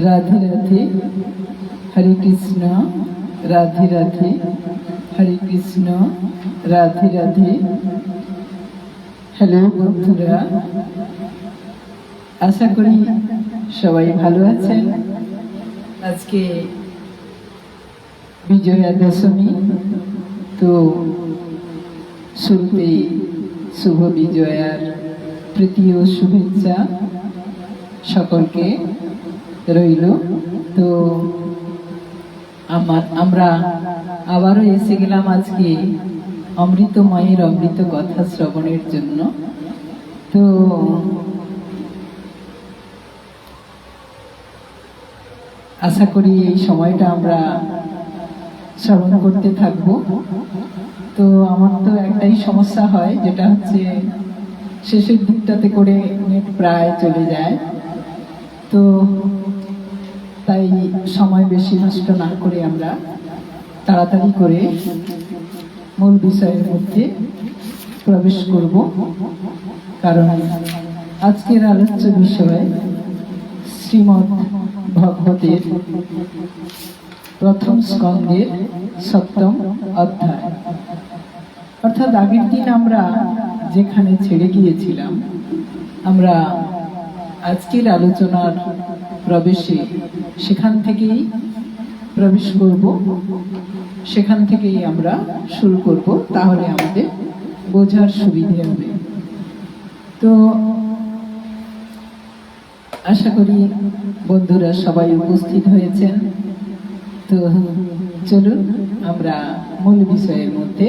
রাধে রাধে, হরে কৃষ্ণ। রাধে রাধে, হরে Krishna. Radhe Radhe. Hello বন্ধুরা, আশা করি সবাই ভালো আছেন। আজকে বিজয়া দশমী, তো শুরুতেই শুভ বিজয়ার প্রীতি ও শুভেচ্ছা সকলকে রইল। তো আমরা আবারও এসে গেলাম আজকে অমৃতময়ের অমৃত কথা শ্রবণের জন্য। তো আশা করি এই সময়টা আমরা শ্রবণ করতে থাকব। তো আমার তো একটাই সমস্যা হয়, যেটা হচ্ছে শেষের দিকটাতে করে নেট প্রায় চলে যায়। তো তাই সময় বেশি নষ্ট না করে আমরা তাড়াতাড়ি করে মূল বিষয়ের মধ্যে প্রবেশ করব। কারণ আজকের আলোচ্য বিষয় শ্রীমদ্ ভগবতের প্রথম স্কন্ধের 7ম অধ্যায়। অর্থাৎ আগের দিন আমরা যেখানে ছেড়ে গিয়েছিলাম, আমরা আজকের আলোচনার প্রবেশে সেখান থেকেই প্রবেশ করব, সেখান থেকেই আমরা শুরু করব, তাহলে আমাদের বোঝার সুবিধে হবে। তো আশা করি বন্ধুরা সবাই উপস্থিত হয়েছেন। তো চলুন আমরা মূল বিষয়ের মধ্যে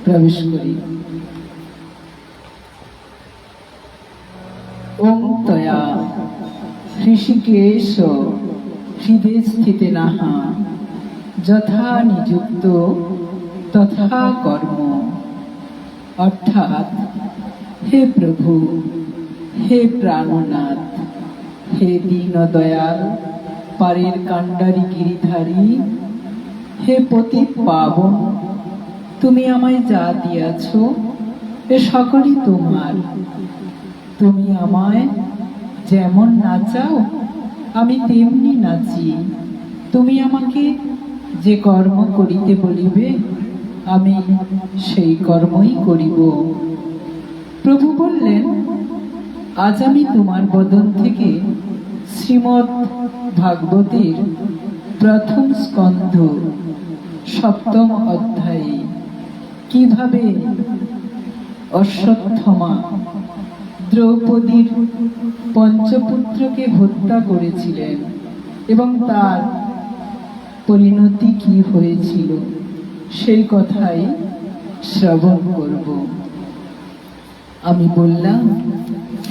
প্রবেশ করি। ওং তয়া হৃষিকেশ হৃদে স্থিতে নাহা যথা নিযুক্ত তথা কর্ম। অর্থাৎ, হে প্রভু, হে প্রাণনাথ, হে দীন দয়াল, পারের কাণ্ডারি গিরিধারী, হে পতি পাবন, তুমি আমায় যা দিয়াছ এ সকলই তোমার। তুমি আমায় যেমন নাচাও আমি তেমনি নাচি। তুমি আমাকে যে কর্ম করিতে বলিবে আমি সেই কর্মই করিব। প্রভু বললেন, আজ আমি তোমার বদন থেকে শ্রীমদ্ ভাগবতের প্রথম স্কন্ধ 7ম অধ্যায়ে কিভাবে অশ্বত্থামা দ্রৌপদীর পঞ্চপুত্রকে হত্যা করেছিলেন এবং তার পরিণতি কি হয়েছিল সেই কথাই শ্রবণ করব। আমি বললাম,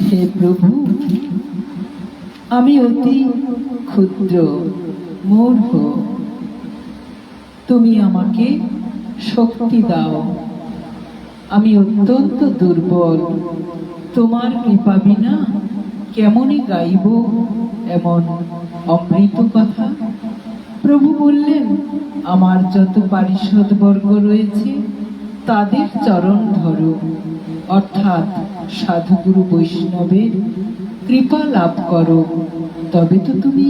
হে প্রভু, আমি অতি ক্ষুদ্র মূর্খ, তুমি আমাকে শক্তি দাও। আমি অত্যন্ত দুর্বল, তোমার কৃপা বিনা কেমনে গাইব এমন অমৃত কথা। প্রভু বললেন, আমার যত পারিষদ বর্গ রয়েছে তাদের চরণ ধরো, অর্থাৎ সাধুগুরু বৈষ্ণবের কৃপা লাভ করো, তবে তো তুমি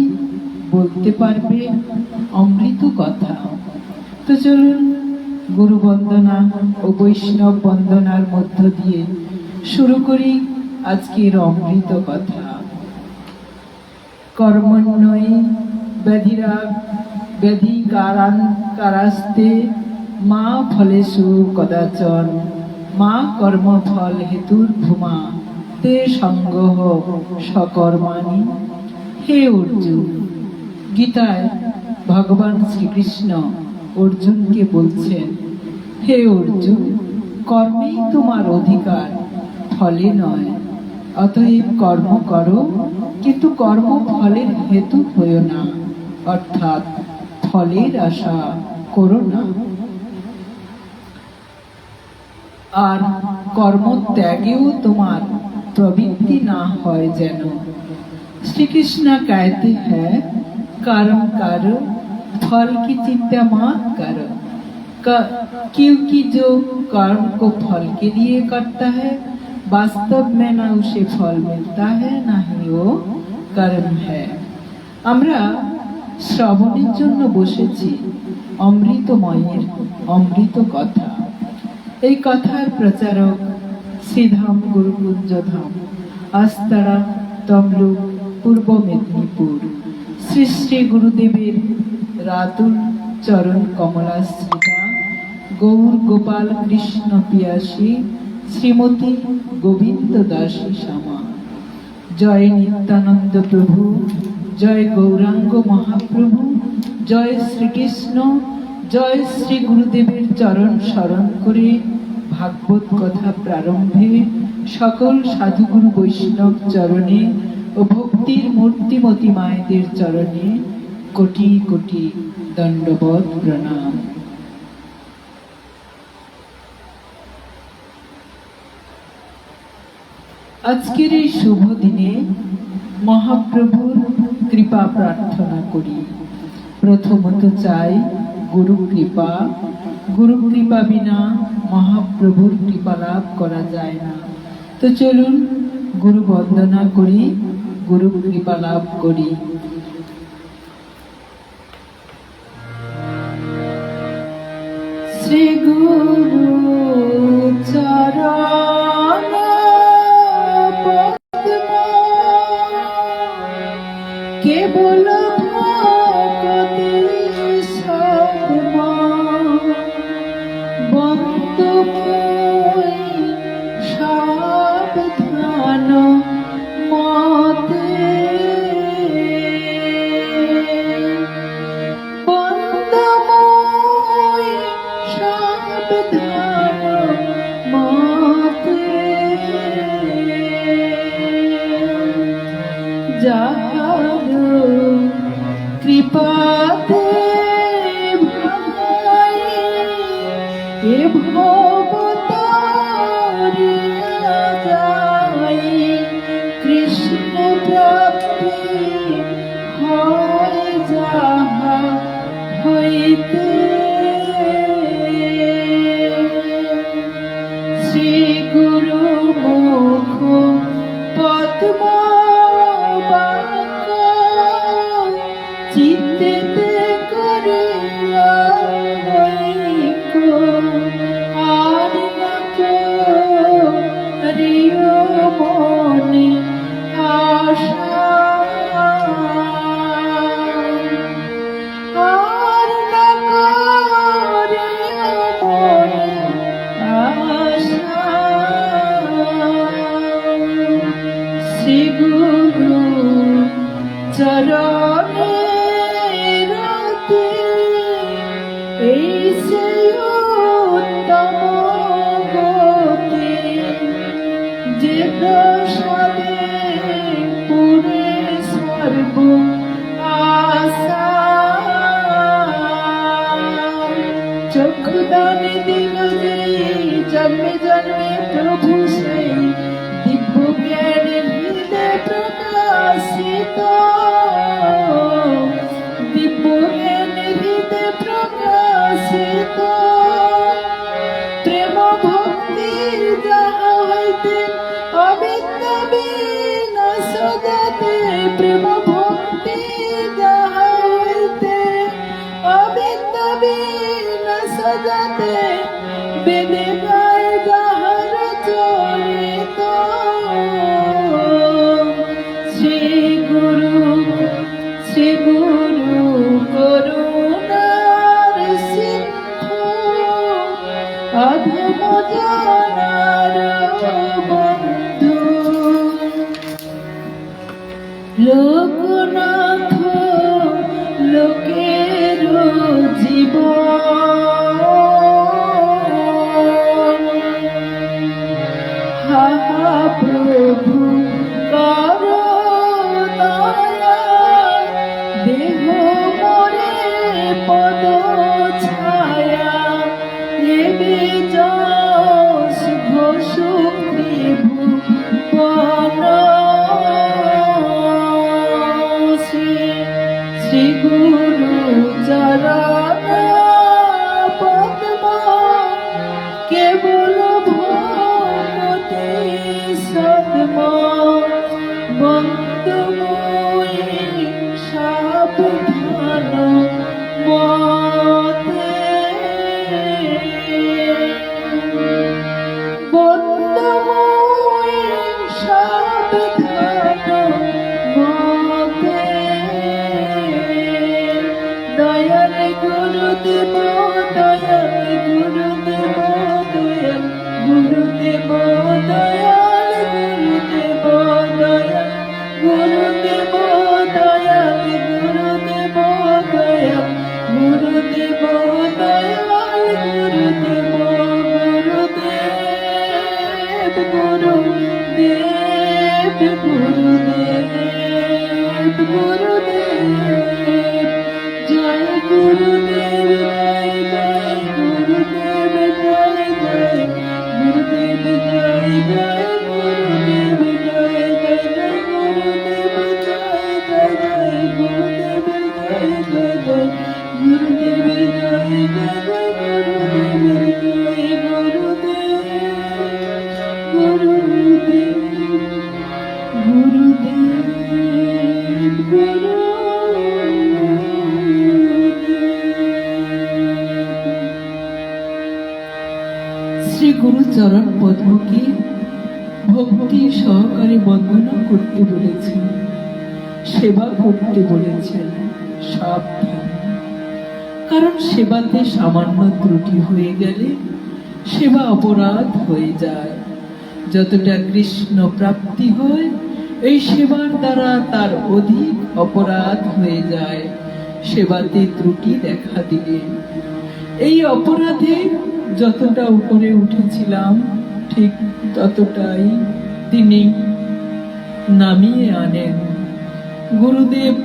বলতে পারবে অমৃত কথা। তো চলুন গুরু বন্দনা ও বৈষ্ণব বন্দনার মধ্য দিয়ে শুরু করি আজকের অমৃত কথা। কর্মণ্যই ব্যাধি কারাস্তে মা ফলেষু কদাচন মা কর্মফল হেতুর্ভূমা তে সঙ্গহ সকর্মাণি। হে অর্জুন, গীতায় ভগবান শ্রীকৃষ্ণ অর্জুনকে বলছেন, হে অর্জুন, কর্মেই তোমার অধিকার, ফলে নয়। অতএব কর্ম করো, কিন্তু কর্ম ফলের হেতু হইও না, অর্থাৎ ফলের আশা করো না। আর কর্ম ত্যাগেও তোমার প্রবৃত্তি না হয় যেন। শ্রীকৃষ্ণ कहते हैं, कर्म करो फल की चिंता मत करो, क्योंकि जो कर्म को फल के लिए करता है वास्तव में ना उसे फल मिलता है, ना ही वो कर्म है। আমরা শ্রবণের জন্য বসেছি অমৃতময়ের অমৃত কথা। এই কথার প্রচারক শ্রীধাম গুরুকুঞ্জ ধাম, আস্তারা, তমলুক, পূর্ব মেদিনীপুর। শ্রী শ্রী গুরুদেবের রাতুল চরণ কমলাশ্রিতা গৌর গোপাল কৃষ্ণ পিয়াসী শ্রীমতী গোবিন্দ দাসী শ্যামা। জয় নিত্যানন্দ প্রভু, জয় গৌরাঙ্গ মহাপ্রভু, জয় শ্রীকৃষ্ণ, জয় শ্রী গুরুদেবের চরণ স্মরণ করে ভাগবত কথা প্রারম্ভে সকল সাধুগুরু বৈষ্ণব চরণে ও ভক্তির মূর্তিমতী মায়েদের চরণে কোটি কোটি দণ্ডবত প্রণাম। আজকের এই শুভ দিনে মহাপ্রভুর কৃপা প্রার্থনা করি। প্রথমত চাই গুরু কৃপা। গুরু কৃপা বিনা মহাপ্রভুর কৃপা লাভ করা যায় না। তো চলুন গুরু বন্দনা করি, গুরু কৃপা লাভ করি। শ্রী গুরু চরণ কেবল ভক্তি সদমা বন্দময় সাবধান মতে বন্দময় সাবধান মতে যাহার কৃপাতে ভাই এ ভবতারিয়া যাই কৃষ্ণ প্রাপ্তি হয় যাহা হইতে শ্রী গুরু মুখ পদ্ম চিত্তে করিয়া আর রিয় মনে আশা আর মনে আশা শ্রী গুরু চরণে এই সে উত্তম গতি যে প্রসাদে পুরে সর্ব আশা চক্ষুদান দিল যে জন্মে জন্মে প্রভু সেই দিব্য জ্ঞানের হৃদয় প্রকাশিত দিব্য জ্ঞানের হৃদয় প্রকাশিত প্রেম ভক্তির যাহা হইতে অবিদ্যা বিনাশ যাতে প্রেম ভক্তি যাহা হইতে অবিদ্যা বিনাশ যাতে বেদে গায় যাহার চরিত শ্রী গুরু করুণার সিন্ধু অধম জানার বন্ধু লোকনাথ লোকের জীবন হা প্রভু কর দয়া দেহ মরে পদ ছায়া এবে যশ ঘোষুক ত্রিভুবন শ্রী গুরু চরণ পদ্ম কেবল ভক্তি সদম বন্দময় গুরুদেব দয়াল, গুরুদেব দয়াল, গুরুদেব দয়াল, গুরুদেব দয়াল, গুরুদেব দয়াল, গুরুদেব দয়াল, গুরুদেব দয়াল, গুরুদেব, গুরুদেব, গুরুদেব, গুরুদেব, গুরুদেব, জয় গুরুদেব, জয় জয় গুরুদেব, জয় জয় গুরুদেব, জয় জয় গুরুদেব, জয় জয় জয় গুরুদেব, জয় জয় জয় গুরুদেব, জয় জয় জয় গুরুদেব, জয় জয় জয় গুরুদেব, জয় গুরুদেব, গুরুদেব, গুরুদেব, শ্রী গুরু চরণ পদ্মকে ভক্তি সহকারে বন্দনা করতে বলেছেন, সেবা করতে বলেছেন। সাবধান, কারণ সেবাতে সামান্য ত্রুটি হয়ে গেলে সেবা অপরাধ হয়ে যায়। যতটা কৃষ্ণ প্রাপ্তি হয় এই সেবার দ্বারা তার অধিক অপরাধ হয়ে যায়। সেবাতে ত্রুটি দেখা দিলে এই অপরাধে যতটা উপরে উঠেছিলাম ঠিক ততটাই তিনি নামিয়ে আনেন। গুরুদেব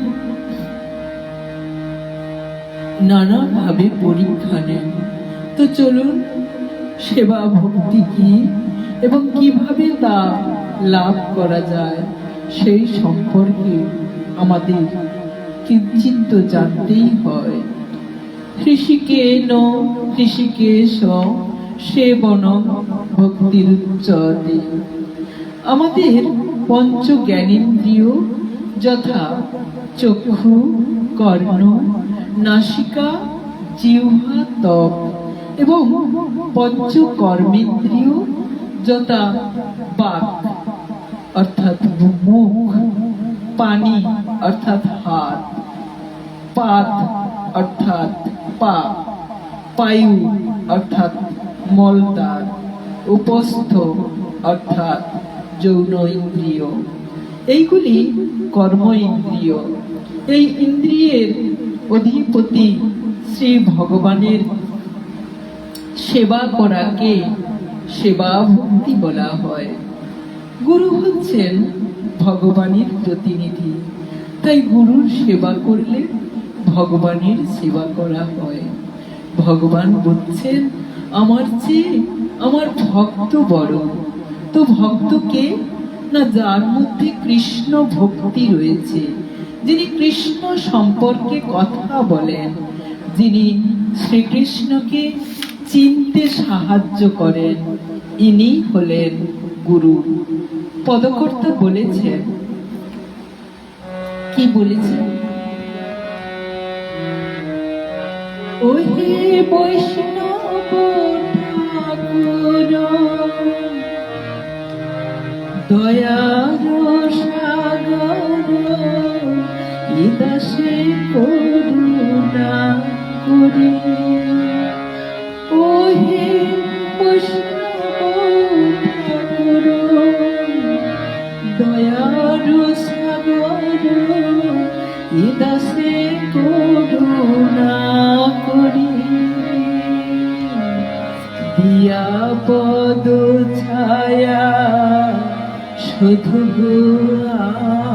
নানাভাবে পরীক্ষা নেন। তো চলুন সেবা ভক্তি কি এবং কিভাবে তা লাভ করা যায় সেই সম্পর্কে আমাদের কিঞ্চিত জানতেই হয়। ঋষিকেন ঋষিকেশ সেবনং ভক্তিরুচ্যতে। আমাদের পঞ্চ জ্ঞানেন্দ্রিয় যথা চক্ষু, কর্ণ, নাসিকা, জিহ্বা, ত্বক এবং পঞ্চ কর্মেন্দ্রিয় যথা বাক অর্থাৎ মুখ, পানি অর্থাৎ হাত, পাদ অর্থাৎ পা, পায়ু অর্থাৎ মলদ্বার, উপস্থ অর্থাৎ যৌন ইন্দ্রিয়, এইগুলি কর্ম ইন্দ্রিয়। এই ইন্দ্রিয়ের অধিপতি শ্রী ভগবানের সেবা করাকে সেবা ভক্তি বলা হয়। গুরু হচ্ছেন ভগবানের প্রতিনিধি, তাই গুরুর সেবা করলে ভগবানের সেবা করা হয়। ভগবান বলছেন আমার চেয়ে আমার ভক্ত বড়। তো ভক্তকে না, যার মধ্যে কৃষ্ণ ভক্তি রয়েছে, যিনি কৃষ্ণ সম্পর্কে কথা বলেন, যিনি শ্রীকৃষ্ণকে চিনতে সাহায্য করেন, ইনি হলেন গুরু। পদকর্তা বলেছেন, কি বলেছেন? ওহে বৈষ্ণব ঠাকুর দয়ার সাগর, ইদাসে করুণা করি। ওহে বৈষ্ণব ঠাকুর দয়ার সাগর, ইদাসে করুণা করি। দিয়া পদ ছায়া শুধু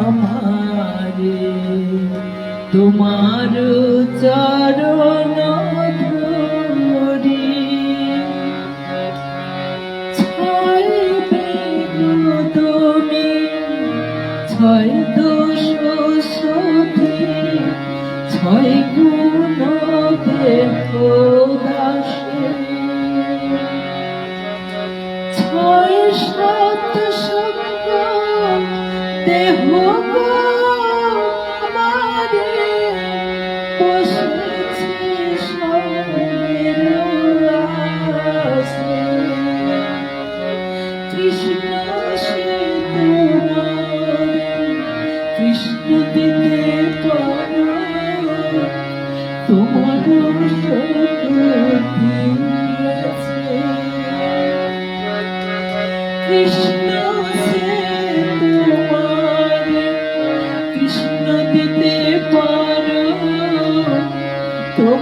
আমারে, তোমার চরণ ধরি। ছয় বেদ তুমি, ছয় দোষ শোধি, ছয় গুণ দেহ দাসে, ছয় সত সঙ্গ দেহ আমারে, বসেছি সঙ্গের আশে। কৃষ্ণ সে তোমার, কৃষ্ণ দিতে পারো, তোমার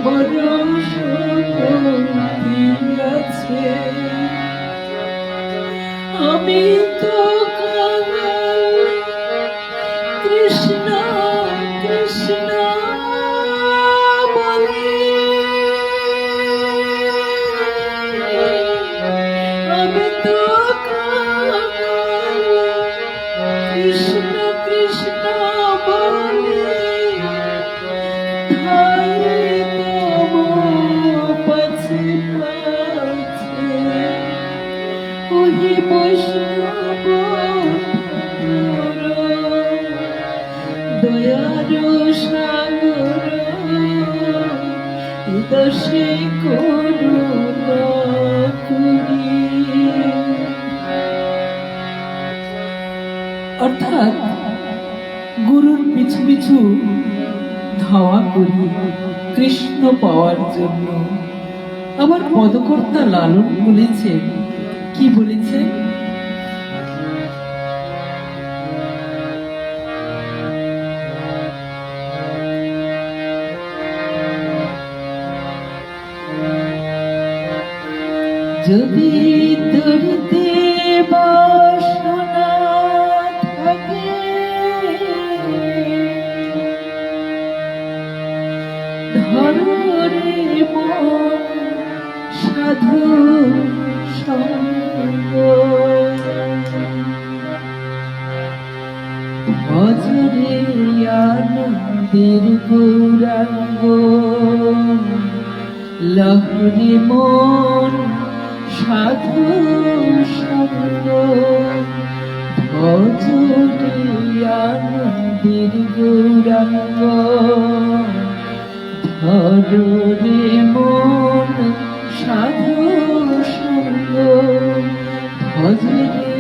বড় শক্তি আছে। আমি তো কাঙাল, কৃষ্ণ কৃষ্ণ বলি। আমি তো কাঙাল, কৃষ্ণ কৃষ্ণ বলি। ধাই তব পাছে পাছে ওহি বৈষ্ণব দয়ার সাগর দশে করুণা করি। অর্থাৎ গুরুর পিছু পিছু ধাওয়া করি কৃষ্ণ পাওয়ার জন্য। আবার পদকর্তা লালন বলেছেন, কি বলেছেন? যদি ধরিতে বাসনা থাকে, ধরে মন সাধু সঙ্গ। ভজরে আনন্দের গৌরাঙ্গ, লহরে মন সাধু সঙ্গ। ভজরে আনন্দের গৌরাঙ্গ, ধরে মন সাধু সঙ্গ। ভজরে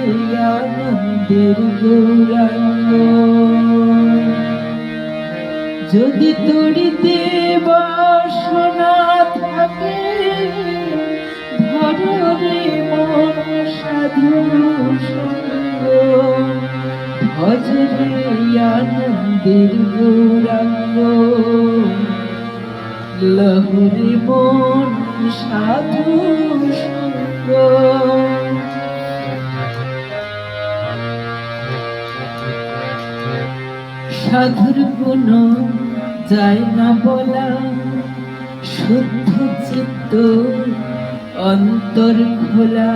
আনন্দের গৌরাঙ্গ। যদি তড়িতে বাসনা থাকে, ধরে মন সাধু সঙ্গ। ভজরে আনন্দের গৌরাঙ্গ, লহরে মন সাধু সঙ্গ। সাধুর গুণ যায় না বলা, শুদ্ধ চিত্ত অন্তর খোলা।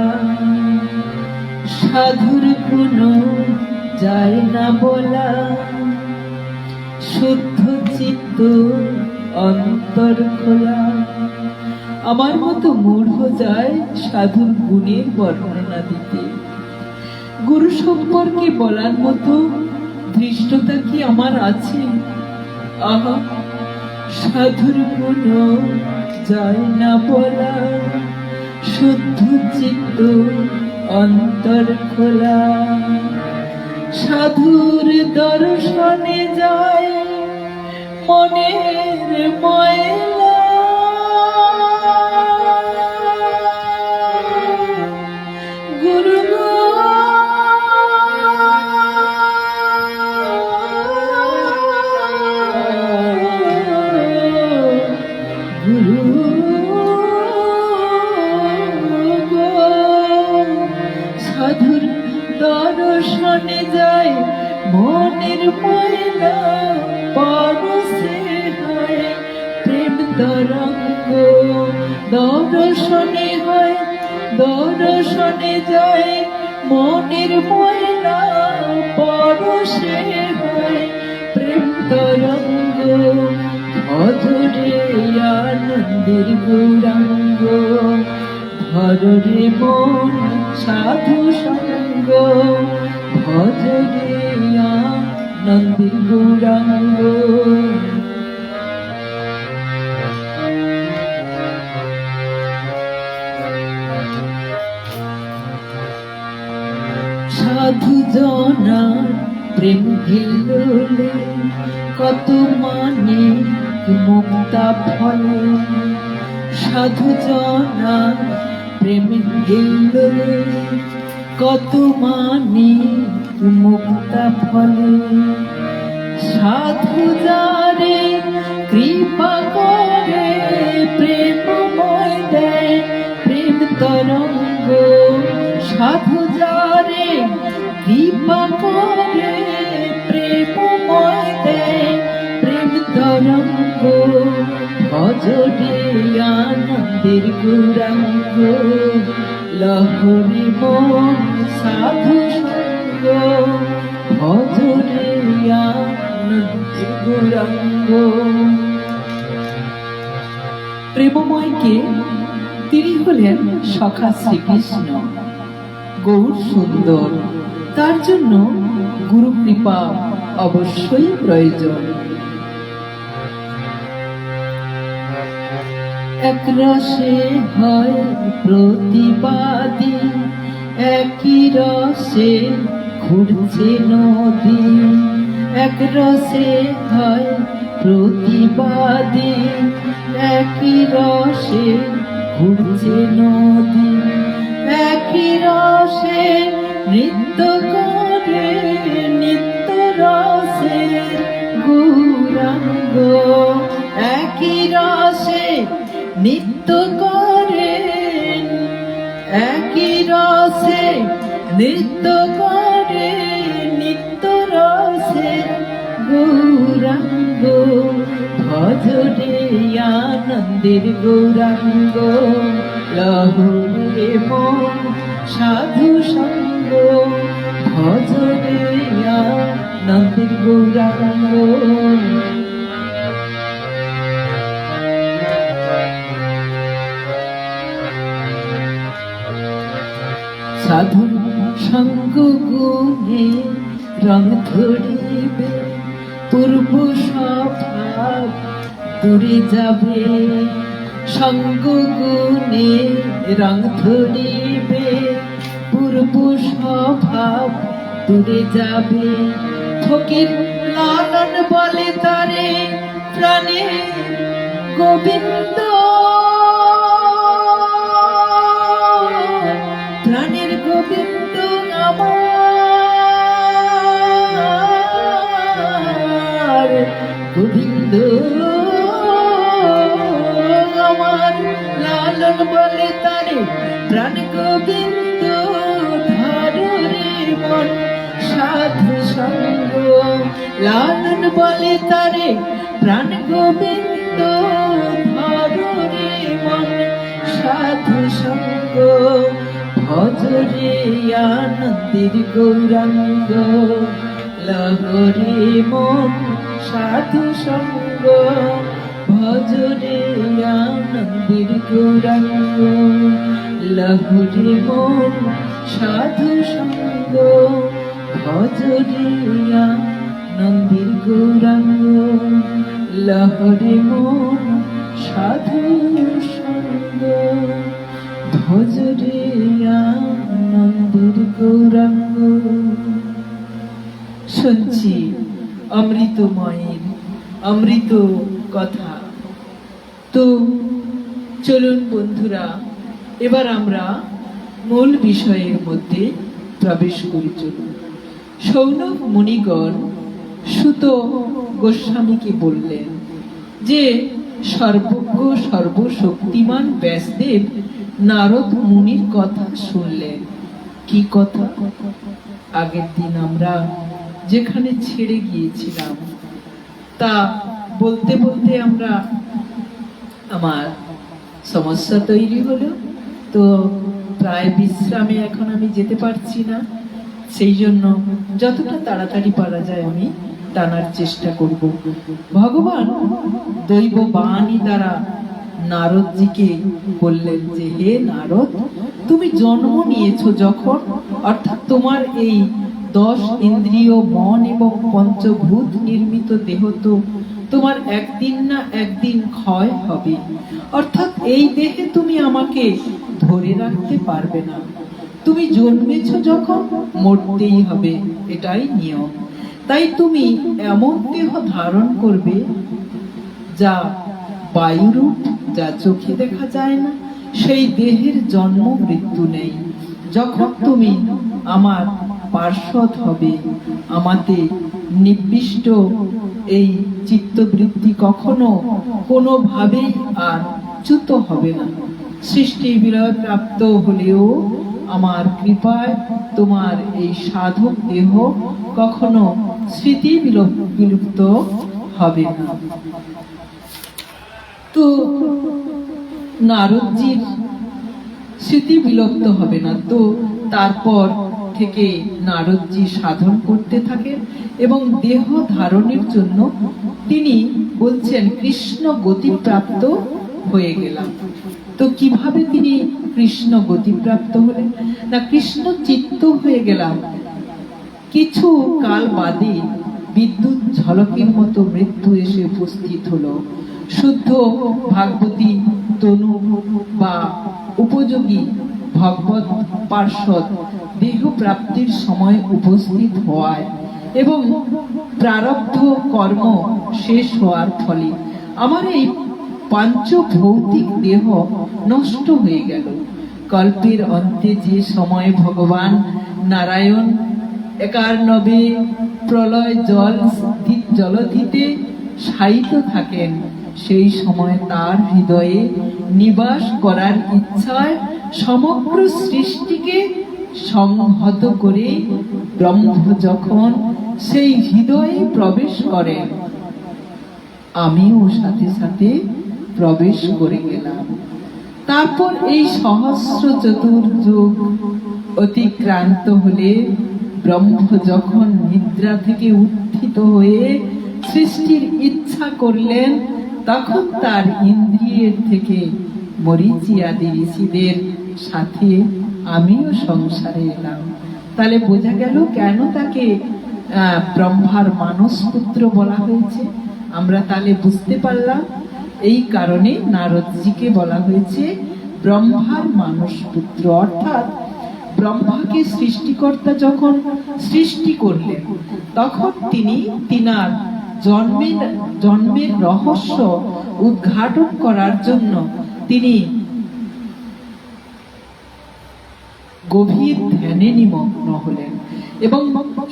সাধুর গুণ যায় না বলা, শুদ্ধ চিত্ত অন্তর খোলা। আমার মতো মূঢ় যায় সাধুর গুণের বর্ণনা দিতে। গুরু সম্পর্কে বলার মতো ধৃষ্টতা কি আমার আছে? আহা, সাধুর গুণ যায় না বলা, শুদ্ধ চিত্ত অন্তর খোলা। সাধুর দর্শনে যায় মনের ময়লা, গুরু সাধুর দর্শনে যায় মনের ময়লা, পরশে হয় প্রেম তরঙ্গ। দর্শনে হয়, দর্শনে যায় মনের ময়লা, পরশে হয় প্রেম তরঙ্গ। ভজরে আনন্দের গৌরাঙ্গ, ধরে মন সাধু সঙ্গ। ভজরে আনন্দের গৌরাঙ্গ। সাধু জনার প্রেম হিল্লোলে, কত মানে মুক্তা ফলে। সাধু জনার প্রেম হিল্লোলে, কত মানে মুক্তা ফলে। সাধু যারে কৃপা করে, তরঙ্গ ভজরে আনন্দের গৌরাঙ্গ লহরী মন সাধু সঙ্গ ভজরে আনন্দের গৌরাঙ্গ। প্রেমময়কে তিনি হলেন সখা শ্রীকৃষ্ণ। গৌর সুন্দর, তার জন্য গুরু কৃপা অবশ্যই প্রয়োজন। এক রসে হয় প্রতিবাদী, একই রসে ঘুরছে নদী। এক রসে হয় প্রতিবাদী, একই রসে ঘুরছে নদী। একই রসে নৃত্য করে নিত্য রসের গৌরাঙ্গ। একই রসে নৃত্য করে, একই রসে নৃত্য করে নিত্য রসের গৌরাঙ্গ। ভজরে আনন্দের গৌরাঙ্গ লহরে মন সাধু সঙ্গ ভজরে আনন্দের গৌরাঙ্গ। সাধু সঙ্গ গুণে রং ধরিবে, পূর্ব স্বভাব দূরে যাবে। সঙ্গ গুণে রং ধরিবে, পূর্ব স্বভাব দূরে যাবে। ফকির লালন বলে তারে প্রাণে গোবিন্দ, প্রাণের গোবিন্দ আমার গোবিন্দ আমার। লালন বলে তারে প্রাণ গোবিন্দ, ধরে মন সাধু সঙ্গ। লালন বলে তারে প্রাণ গোবিন্দ, ধরে মন সাধু সঙ্গ ভজরে আনন্দের গৌরাঙ্গ লহরে মন সাধু সঙ্গ ভজরে আনন্দের গৌরাঙ্গ লহরে মন সাধু সঙ্গ ভজরে আনন্দের গৌরাঙ্গ লহরে মন সাধু সঙ্গ ভজরে আনন্দের গৌরাঙ্গ। শুনছি অমৃতময়ের অমৃত কথা। তো চলুন বন্ধুরা, এবার আমরা মূল বিষয়ের মধ্যে প্রবেশ করি। চলুন। সৌনক মুনিগণ সুত গোস্বামীকে বললেন যে সর্বজ্ঞ সর্বশক্তিমান ব্যাসদেব নারদ মুনির কথা শুনলেন। কি কথা? আগের দিন আমরা যেখানে ছেড়ে গিয়েছিলাম তা বলতে বলতে আমার সমস্যা তৈরি হলো। তো প্রায় বিশ্রামে এখন আমি যেতে পারছি না, সেই জন্য যতটা তাড়াতাড়ি পারা যায় আমি টানার চেষ্টা করব। ভগবান দৈব বাণী দ্বারা নারদজিকে বললেন যে হে নারদ, তুমি জন্ম নিয়েছো যখন, অর্থাৎ তোমার এই 10 ইন্দ্রিয় মন এবং পঞ্চভূত নির্মিত দেহ তো তোমার একদিন না একদিন ক্ষয় হবে। অর্থাৎ এই দেহে তুমি আমাকে ধরে রাখতে পারবে না। তুমি জন্মেছো যখন মরতেই হবে, এটাই নিয়ম। তাই তুমি এমন দেহ ধারণ করবে যা বায়ুরূপ, যা চোখে দেখা যায় না। সেই দেহের জন্ম মৃত্যু নেই। যখন তুমি আমার পার্ষদ হবে, আমাতে নিবিষ্ট এই চিত্তবৃত্তি কখনো কোনোভাবেই আর চ্যুত হবে না। সৃষ্টি বিলয় প্রাপ্ত হলেও আমার কৃপায় তোমার এই সাধক দেহ কখনো স্মৃতি বিলুপ্ত হবে না। তো নারদজির স্মৃতি বিলুপ্ত হবে না। তো তারপর থেকে নারদজি সাধন করতে থাকেন এবং দেহ ধারণের জন্য তিনি বলছেন কৃষ্ণ গতিপ্রাপ্ত হয়ে গেলাম। তো কিভাবে তিনি কৃষ্ণ গতিপ্রাপ্ত হলেন? না, কৃষ্ণ চিত্ত হয়ে গেলাম। কিছু কাল বাদে বিদ্যুৎ ঝলকের মতো মৃত্যু এসে উপস্থিত হলো। শুদ্ধ ভাগবতী তনু বা উপযোগী ভগবত পার্ষদ দেহ প্রাপ্তির সময় উপস্থিত হওয়ায় এবং প্রারব্ধ কর্ম শেষ হওয়ার ফলে আমার এই পাঞ্চভৌতিক দেহ নষ্ট হয়ে গেল। কল্পের অন্তে যে সময় ভগবান নারায়ণ একার্ণবে প্রলয় জলধিতে শায়িত থাকেন, সেই সময় তার হৃদয়ে নিবাস করার ইচ্ছায় সমগ্র সৃষ্টিকে সংহত করে ব্রহ্ম যখন সেই হৃদয়ে প্রবেশ করেন, আমিও সাথে সাথে প্রবেশ করে গেলাম। তারপর এই সহস্র চতুর্যুগ অতিক্রান্ত হলে ব্রহ্ম যখন নিদ্রা থেকে উত্থিত হয়ে সৃষ্টির ইচ্ছা করলেন, তখন তার ইন্দ্রিয়ের থেকে মরীচি আদি ঋষিদের সাথে আমিও সংসারে এলাম। তাহলে বোঝা গেল কেন তাকে ব্রহ্মার মানস পুত্র বলা হয়েছে। আমরা তাহলে বুঝতে পারলাম এই কারণে নারদজিকে বলা হয়েছে ব্রহ্মার মানস পুত্র। অর্থাৎ ব্রহ্মাকে সৃষ্টিকর্তা যখন সৃষ্টি করলেন, তখন তিনি তিনার জন্মের রহস্য উদ্ঘাটন করার জন্য তিনি গভীর ধ্যানে নিমগ্ন হলেন এবং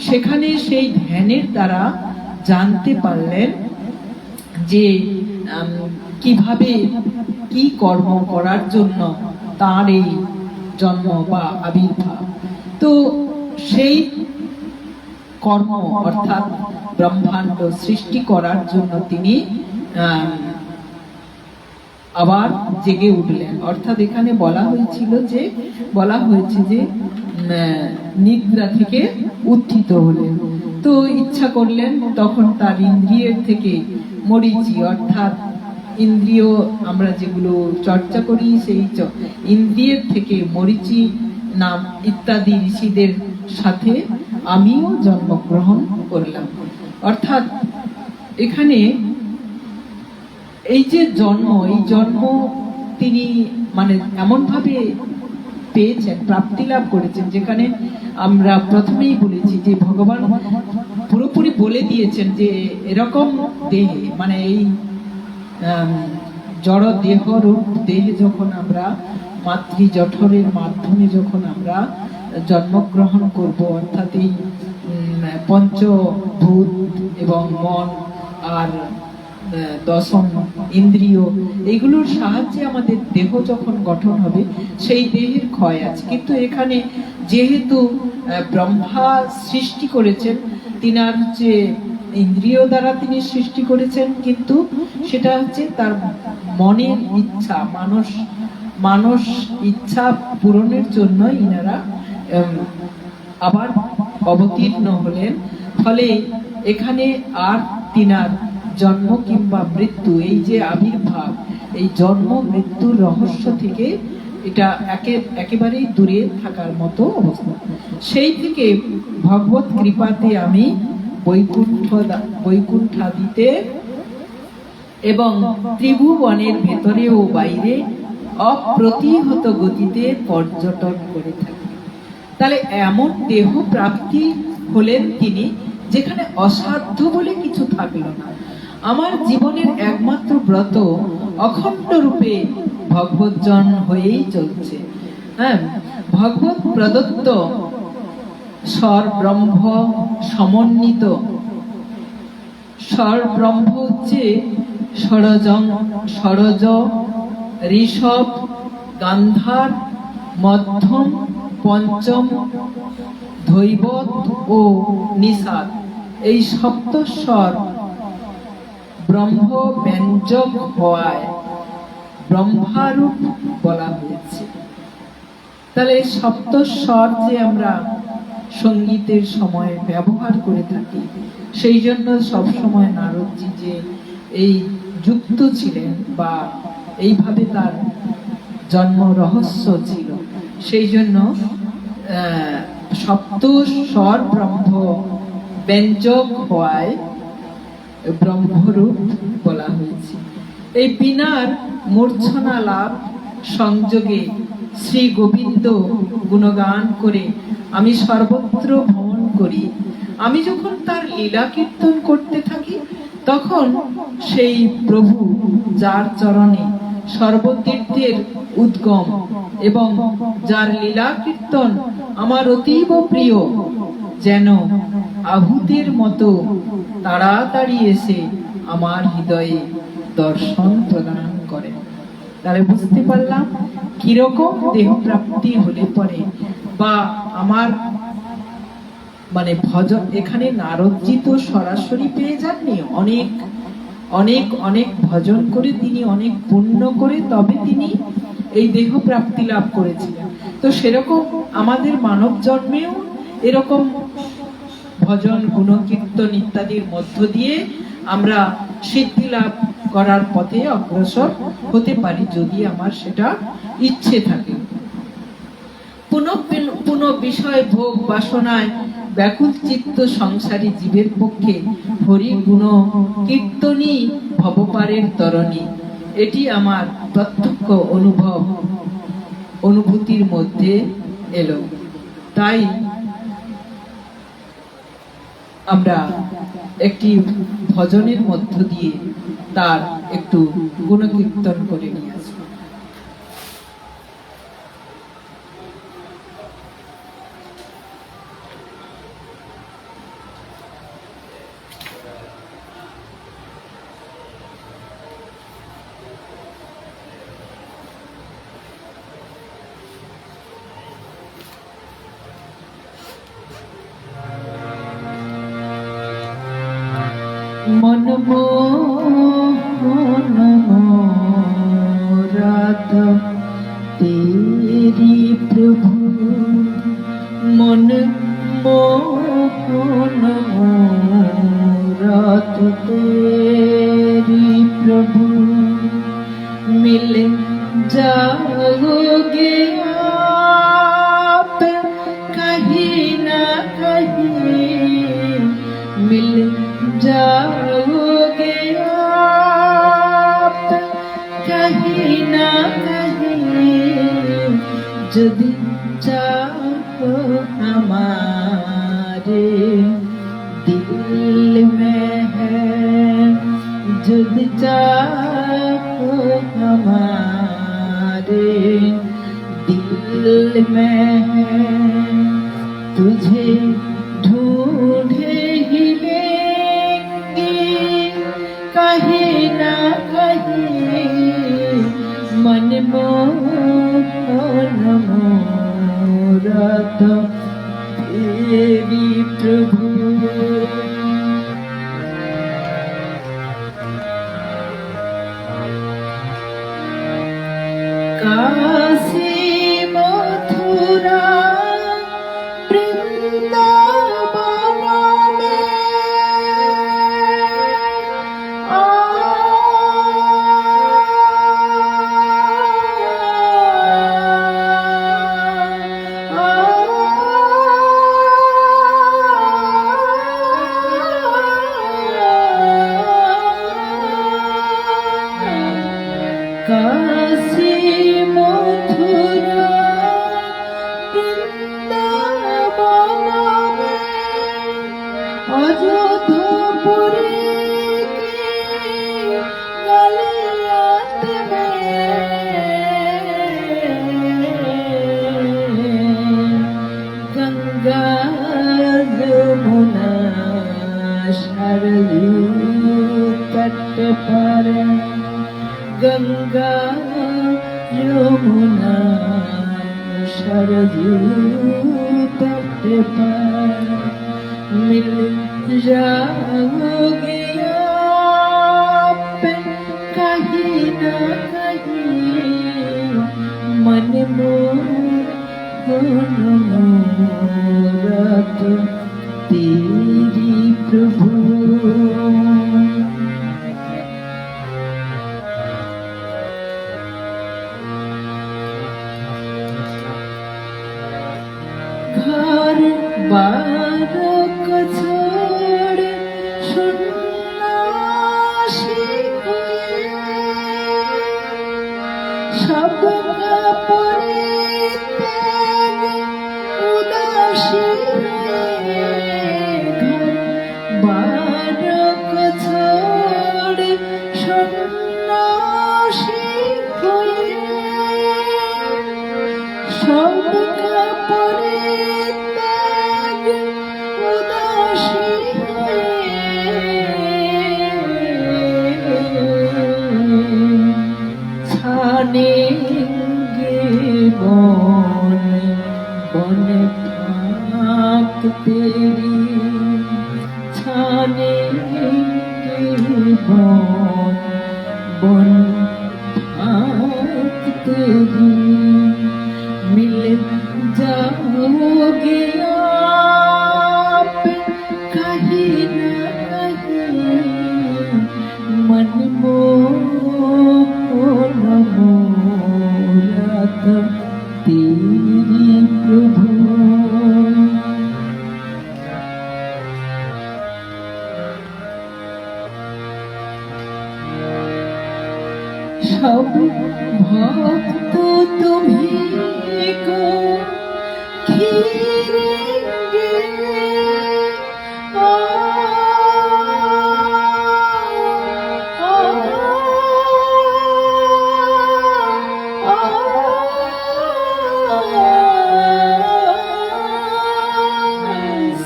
সেখানে সেই ধ্যানের দ্বারা জানতে পারলেন যে কিভাবে কি কর্ম করার জন্য তার এই জন্ম বা আবির্ভাব। তো সেই কর্ম অর্থাৎ ব্রহ্মাণ্ড সৃষ্টি করার জন্য তিনি আবার জেগে উঠলেন। অর্থাৎ এখানে বলা হয়েছে যে নিদ্রা থেকে উত্থিত হলেন। তো ইচ্ছা করলেন, তখন তার ইন্দ্রিয়ের থেকে মরীচি অর্থাৎ ইন্দ্রিয় আমরা যেগুলো চর্চা করি সেই ইন্দ্রিয়ের থেকে মরীচি নাম ইত্যাদি ঋষিদের সাথে আমিও জন্মগ্রহণ করলাম। অর্থাৎ এখানে এই যে এই জন্ম তিনি মানে এমন ভাবে পেয়েছেন, প্রাপ্তি লাভ করেছেন, যেখানে আমরা প্রথমেই বলেছি যে ভগবান পুরোপুরি বলে দিয়েছেন যে এরকম দেহে মানে এই জড় দেহে যখন আমরা মাতৃ জঠরের মাধ্যমে যখন আমরা জন্মগ্রহণ করব, অর্থাৎ এই পঞ্চভূত এবং মন আর দশম ইন্দ্রিয় এইগুলোর সাহায্যে আমাদের দেহ যখন গঠন হবে, সেই দেহের ক্ষয় আছে। কিন্তু এখানে যেহেতু ব্রহ্মা সৃষ্টি করেছেন, তিনার যে ইন্দ্রিয় দ্বারা তিনি সৃষ্টি করেছেন, কিন্তু সেটা হচ্ছে তার মনের ইচ্ছা, মানস ইচ্ছা পূরণের জন্য ইনারা আবার অবতীর্ণ হলেন। ফলে এখানে আর তিনার জন্ম কিংবা মৃত্যু, এই যে আবির্ভাব, এই জন্ম মৃত্যুর রহস্য থেকে এটা একেবারেই দূরে থাকার মতো অবস্থা। সেই থেকে ভগবত কৃপাতে আমি বৈকুণ্ঠাদিতে এবং ত্রিভুবনের ভেতরে ও বাইরে অপ্রতিহত গতিতে পর্যটন করে থাকি। তাহলে এমন দেহ প্রাপ্তি হলেন তিনি, যেখানে অসাধ্য বলে কিছু থাকলো না। আমার জীবনের একমাত্র ব্রত অখণ্ড রূপে ভগবৎজন হয়েই চলছে। হ্যাঁ, ভগবত প্রদত্ত স্বর ব্রহ্ম সমন্বিত। স্বর ব্রহ্ম হচ্ছে সরজ, ঋষভ, গান্ধার, মধ্যম, পঞ্চম, ধৈবত ও নিষাদ। এই সপ্তস্বর ব্রহ্ম ব্যঞ্জক হওয়ায় ব্রহ্মারূপ বলা হয়েছে। তাহলে সপ্তস্বর যে আমরা সঙ্গীতের সময় ব্যবহার করে থাকি, সেই জন্য সবসময় নারদজি যে এই যুক্ত ছিলেন বা এইভাবে তার জন্ম রহস্য ছিল, সেই জন্য সপ্তস্বর ব্রহ্ম ব্যঞ্জক হওয়ায় ব্রহ্মরূপ বলা হয়েছে। এই বীণার মূর্ছনা লাভ সংযোগে শ্রী গোবিন্দ গুণগান করে আমি সর্বত্র ভ্রমণ করি। আমি যখন তার লীলা কীর্তন করতে থাকি, তখন সেই প্রভু, যার চরণে সর্বতীর্থের উদ্গম এবং যার লীলা কীর্তন আমার অতীব প্রিয়, যেন আহুতির মতো তাড়াতাড়ি এসে আমার হৃদয়ে দর্শন প্রদান করে। তাহলে বুঝতে পারলাম কিরকম দেহ প্রাপ্তি হলে পরে বা আমার মানে ভজন, এখানে নারদজি তো সরাসরি পেয়ে যাননি, অনেক অনেক অনেক ভজন করে তিনি অনেক পুণ্য করে তবে তিনি এই দেহ প্রাপ্তি লাভ করেছিলেন। তো সেরকম আমাদের মানব জন্মেও এরকম ভজন, গুণকীর্তন ইত্যাদির মধ্য দিয়ে আমরা সিদ্ধি লাভ করার পথে অগ্রসর হতে পারি, যদি আমার সেটা ইচ্ছে থাকে। পুনঃ বিষয় ভোগ বাসনায় ব্যাকুল চিত্ত সংসারী জীবের পক্ষে হরি গুণ কীর্তনই ভবপারের তরণী। এটি আমার প্রত্যক্ষ অনুভূতির মধ্যে এলো। তাই আমরা একটি ভজনের মধ্য দিয়ে তার একটু গুণকীর্তন করে নিয়ে আসবো। मनमोहन रात तेरी प्रभु, मन मोहन रात तेरी प्रभु, मिल जाओगे आप कहीं ना कहीं, मिल जाओगे आप कहीं ना कहीं, यदि चाहो हमारे दिल में है, यदि चाहो हमारे दिल में है, तुझे ढूंढे ही कहीं ना कहीं, मनमोहन रात तेरी प्रभु। काशी मथुरा काशी मथुरा वृंदावन में, अयोध्यापुरी की गलियात में, गंगा यमुना सरयू तट पर, गंगा यमुना सरयू तट पर, मिल जाओगे आप कहीं ना कहीं मन मोहरत तेरी प्रभु। घर बार को छोड़ सन्यासी हुए, सबका परित्याग उदासी हुए। घर बार को छोड़ सन्यासी हुए, सबका परित्याग उदासी छानेंगे बन बन ठाक तेरी, छानेंगे बन बन ठाक तेरी। मिल जाओगे आप कहीं ना कहीं मन मोहरत तेरी प्रभु। सब भक्त तुम्हीं को घेरेंगे, आ, आ, आ,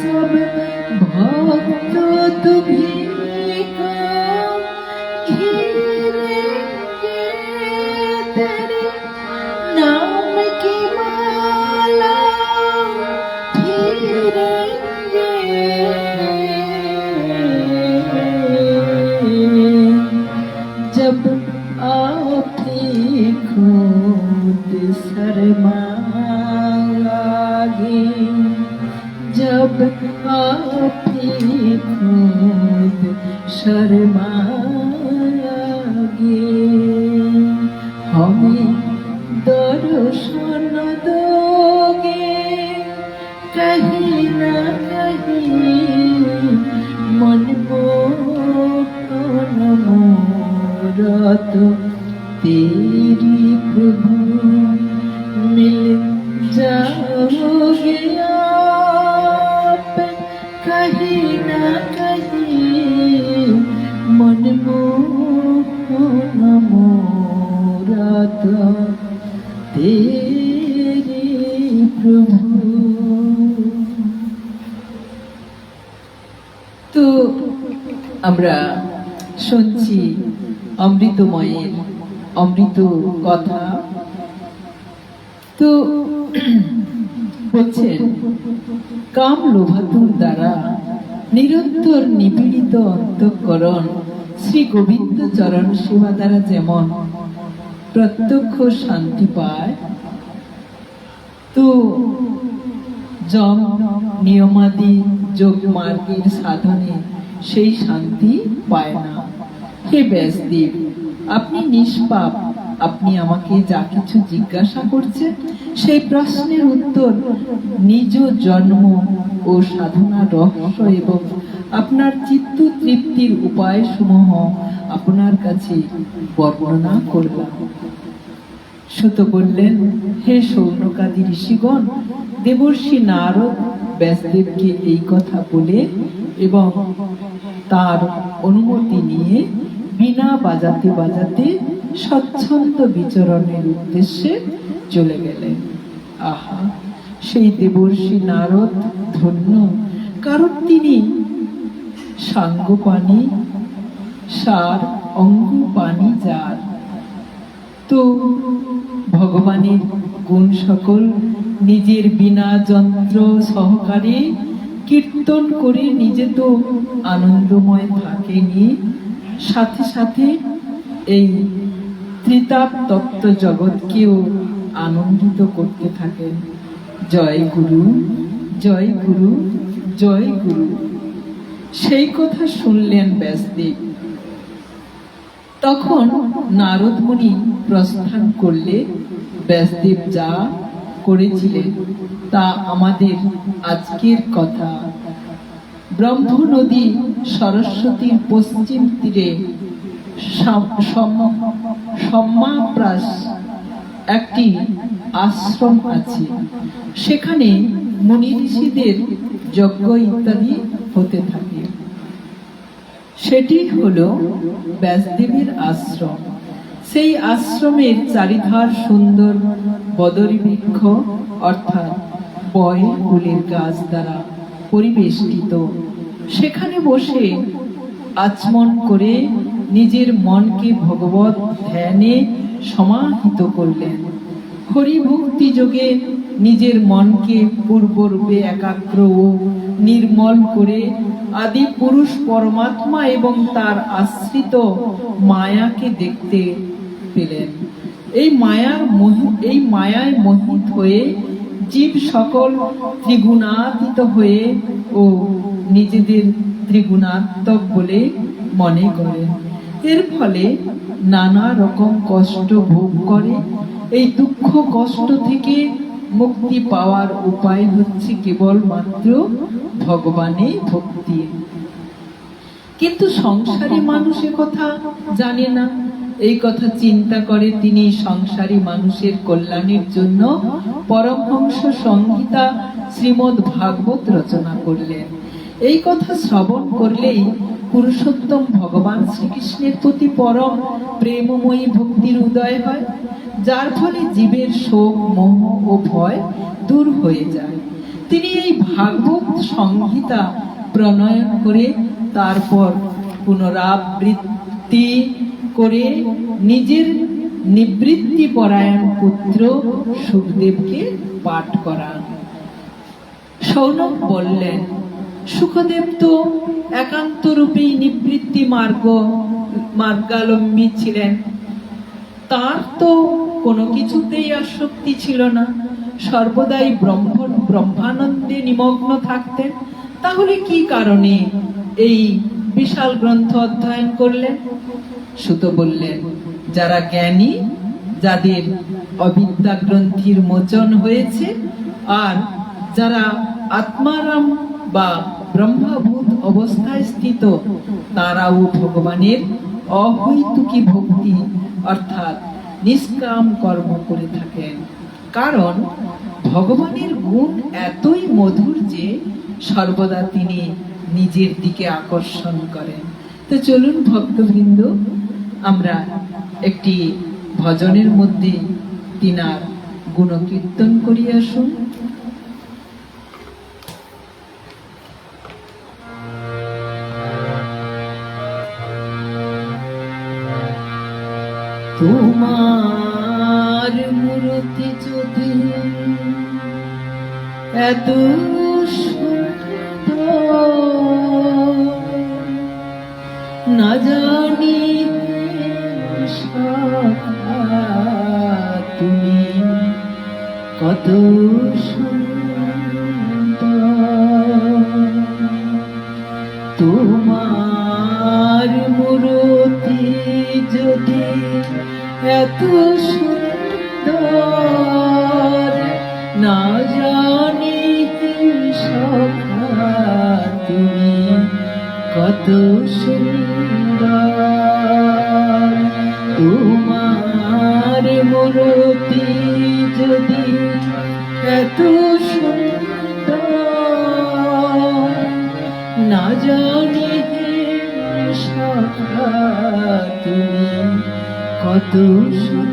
सब भक्त तुम्हीं को घेरेंगे, तेरे नाम की माला फेरेंगे। जब आप ही खुद शर्माओगे, जब आप ही खुद शर्माओगे, हमें दर्शन दोगे कहीं ना कहीं मन मोहरत तेरी प्रभु। मिल जाओगे आप कहीं ना कहीं मन मोहरत तेरी प्रभु। তো আমরা শুনছি অমৃতময়ের অমৃত কথা। তো বলছেন কাম লোভাতুর দ্বারা নিরন্তর নিপীড়িত অন্তঃকরণ শ্রী গোবিন্দ চরণ সেবা দ্বারা যেমন প্রত্যক্ষ শান্তি পায়, তো যম নিয়মাদি যোগ মার্গের সাধনে সেই শান্তি পায় না। হে ব্যাসদেব, আপনি নিষ্পাপ, আপনি আমাকে যা কিছু জিজ্ঞাসা করছেন সেই প্রশ্নের উত্তর নিজ জন্ম ও সাধনার রহস্য এবং আপনার চিত্ত তৃপ্তির উপায় সমূহ আপনার কাছে বর্ণনা করলাম। সুত বললেন, হে শৌনকাদি ঋষিগণ, দেবর্ষি নারদ ব্যাসদেবকে এই কথা বলে এবং তার অনুমতি নিয়ে বীণা বাজাতে বাজাতে স্বচ্ছন্দ বিচরণের উদ্দেশ্যে চলে গেলেন। আহা, সেই দেবর্ষি নারদ ধন্য, কারণ তিনি সাঙ্গপাণি, সার অঙ্গপাণি যার। তো ভগবানের গুণ সকল নিজের বীণা যন্ত্র সহকারে কীর্তন করে নিজে তো আনন্দময় থাকেনি, সাথে সাথে এই ত্রিতাপ তত্ত্ব জগৎকেও আনন্দিত করতে থাকেন। জয় গুরু, জয় গুরু, জয় গুরু। সেই কথা শুনলেন ব্যাসদেব। তখন নারদ মুনি প্রস্থান করলে ব্যাসদেব যা করেছিলেন তা আমাদের আজকের কথা। ব্রহ্ম নদী সরস্বতীর পশ্চিম তীরে সম্মাপ্রাস একটি আশ্রম আছে। সেখানে মুনি ঋষিদের যজ্ঞ ইত্যাদি হতে থাকে। সেটি হলো ব্যাসদেবের আশ্রম। সেই আশ্রমের চারিধার সুন্দর বদরী বৃক্ষ অর্থাৎ বয় ফুলের গাছ দ্বারা পরিবেষ্টিত। সেখানে বসে আচমন করে নিজের মনকে ভগবত ধ্যানে সমাহিত করলেন। হরিভক্তি যোগে নিজের মনকে পূর্বরূপে একাগ্র ও নির্মল করে আদি পুরুষ পরমাত্মা এবং তার আশ্রিত মায়াকে দেখতে পেলেন। এই মায়ায় মোহিত হয়ে জীব সকল ত্রিগুণাতীত হয়ে ও নিজেদের ত্রিগুণাত্মক বলে মনে করেন। এর ফলে নানা রকম কষ্ট ভোগ করে। এই দুঃখ কষ্ট থেকে মুক্তি পাওয়ার উপায় হচ্ছে কেবলমাত্র ভগবানের ভক্তি। কিন্তু সংসারী মানুষ কথা জানে না। এই কথা চিন্তা করে তিনি সংসারী মানুষের কল্যাণের জন্য পরমহংস সংহিতা শ্রীমদ্ ভাগবত রচনা করলেন। এই কথা শ্রবণ করলেই পুরুষোত্তম ভগবান শ্রীকৃষ্ণের প্রতি পরম প্রেমময়ী ভক্তির উদয় হয়, যার ফলে জীবের শোক মোহ ও ভয় দূর হয়ে যায়। তিনি এই ভাগবত সংহিতা প্রণয়ন করে তারপর পুনরাবৃত্তি করে নিজের নিবৃত্তি পরায়ণ পুত্র সুখদেবকে পাঠ করান। সৌনক বললেন, সুখদেব তো একান্ত রূপেই নিবৃত্তি মার্গালম্বী ছিলেন। তার তো কোনো কিছুতেই আসক্তি ছিল না, সর্বদাই ব্রহ্মানন্দে নিমগ্ন থাকতেন। তাহলে কি কারণে এই বিশাল গ্রন্থ অধ্যয়ন করলেন? সুত বললেন, যারা জ্ঞানী, যাদের অবিদ্যা গ্রন্থির মোচন হয়েছে, আর যারা আত্মারাম বা ব্রহ্মভূত অবস্থায় স্থিত, তারাও ভগবানের অহৈতুকী ভক্তি অর্থাৎ নিষ্কাম কর্ম করে থাকেন। কারণ ভগবানের গুণ এতই মধুর যে সর্বদা তিনি নিজের দিকে আকর্ষণ করেন। তো চলুন ভক্তবৃন্দ, আমরা একটি ভজনের মধ্যে তিনার গুণকীর্তন করি আসুন। তোমার মূর্তি যদি এত সুন্দর, না জানি তুমি কত সুন্দর। তোমার মূর্তি যদি এত সুন্দর, না জানি সখা তুমি কত সুন্দর। তোমার মূর্তি যদি এত সুন্দর, না জানি সখা তুমি কত সুন্দর।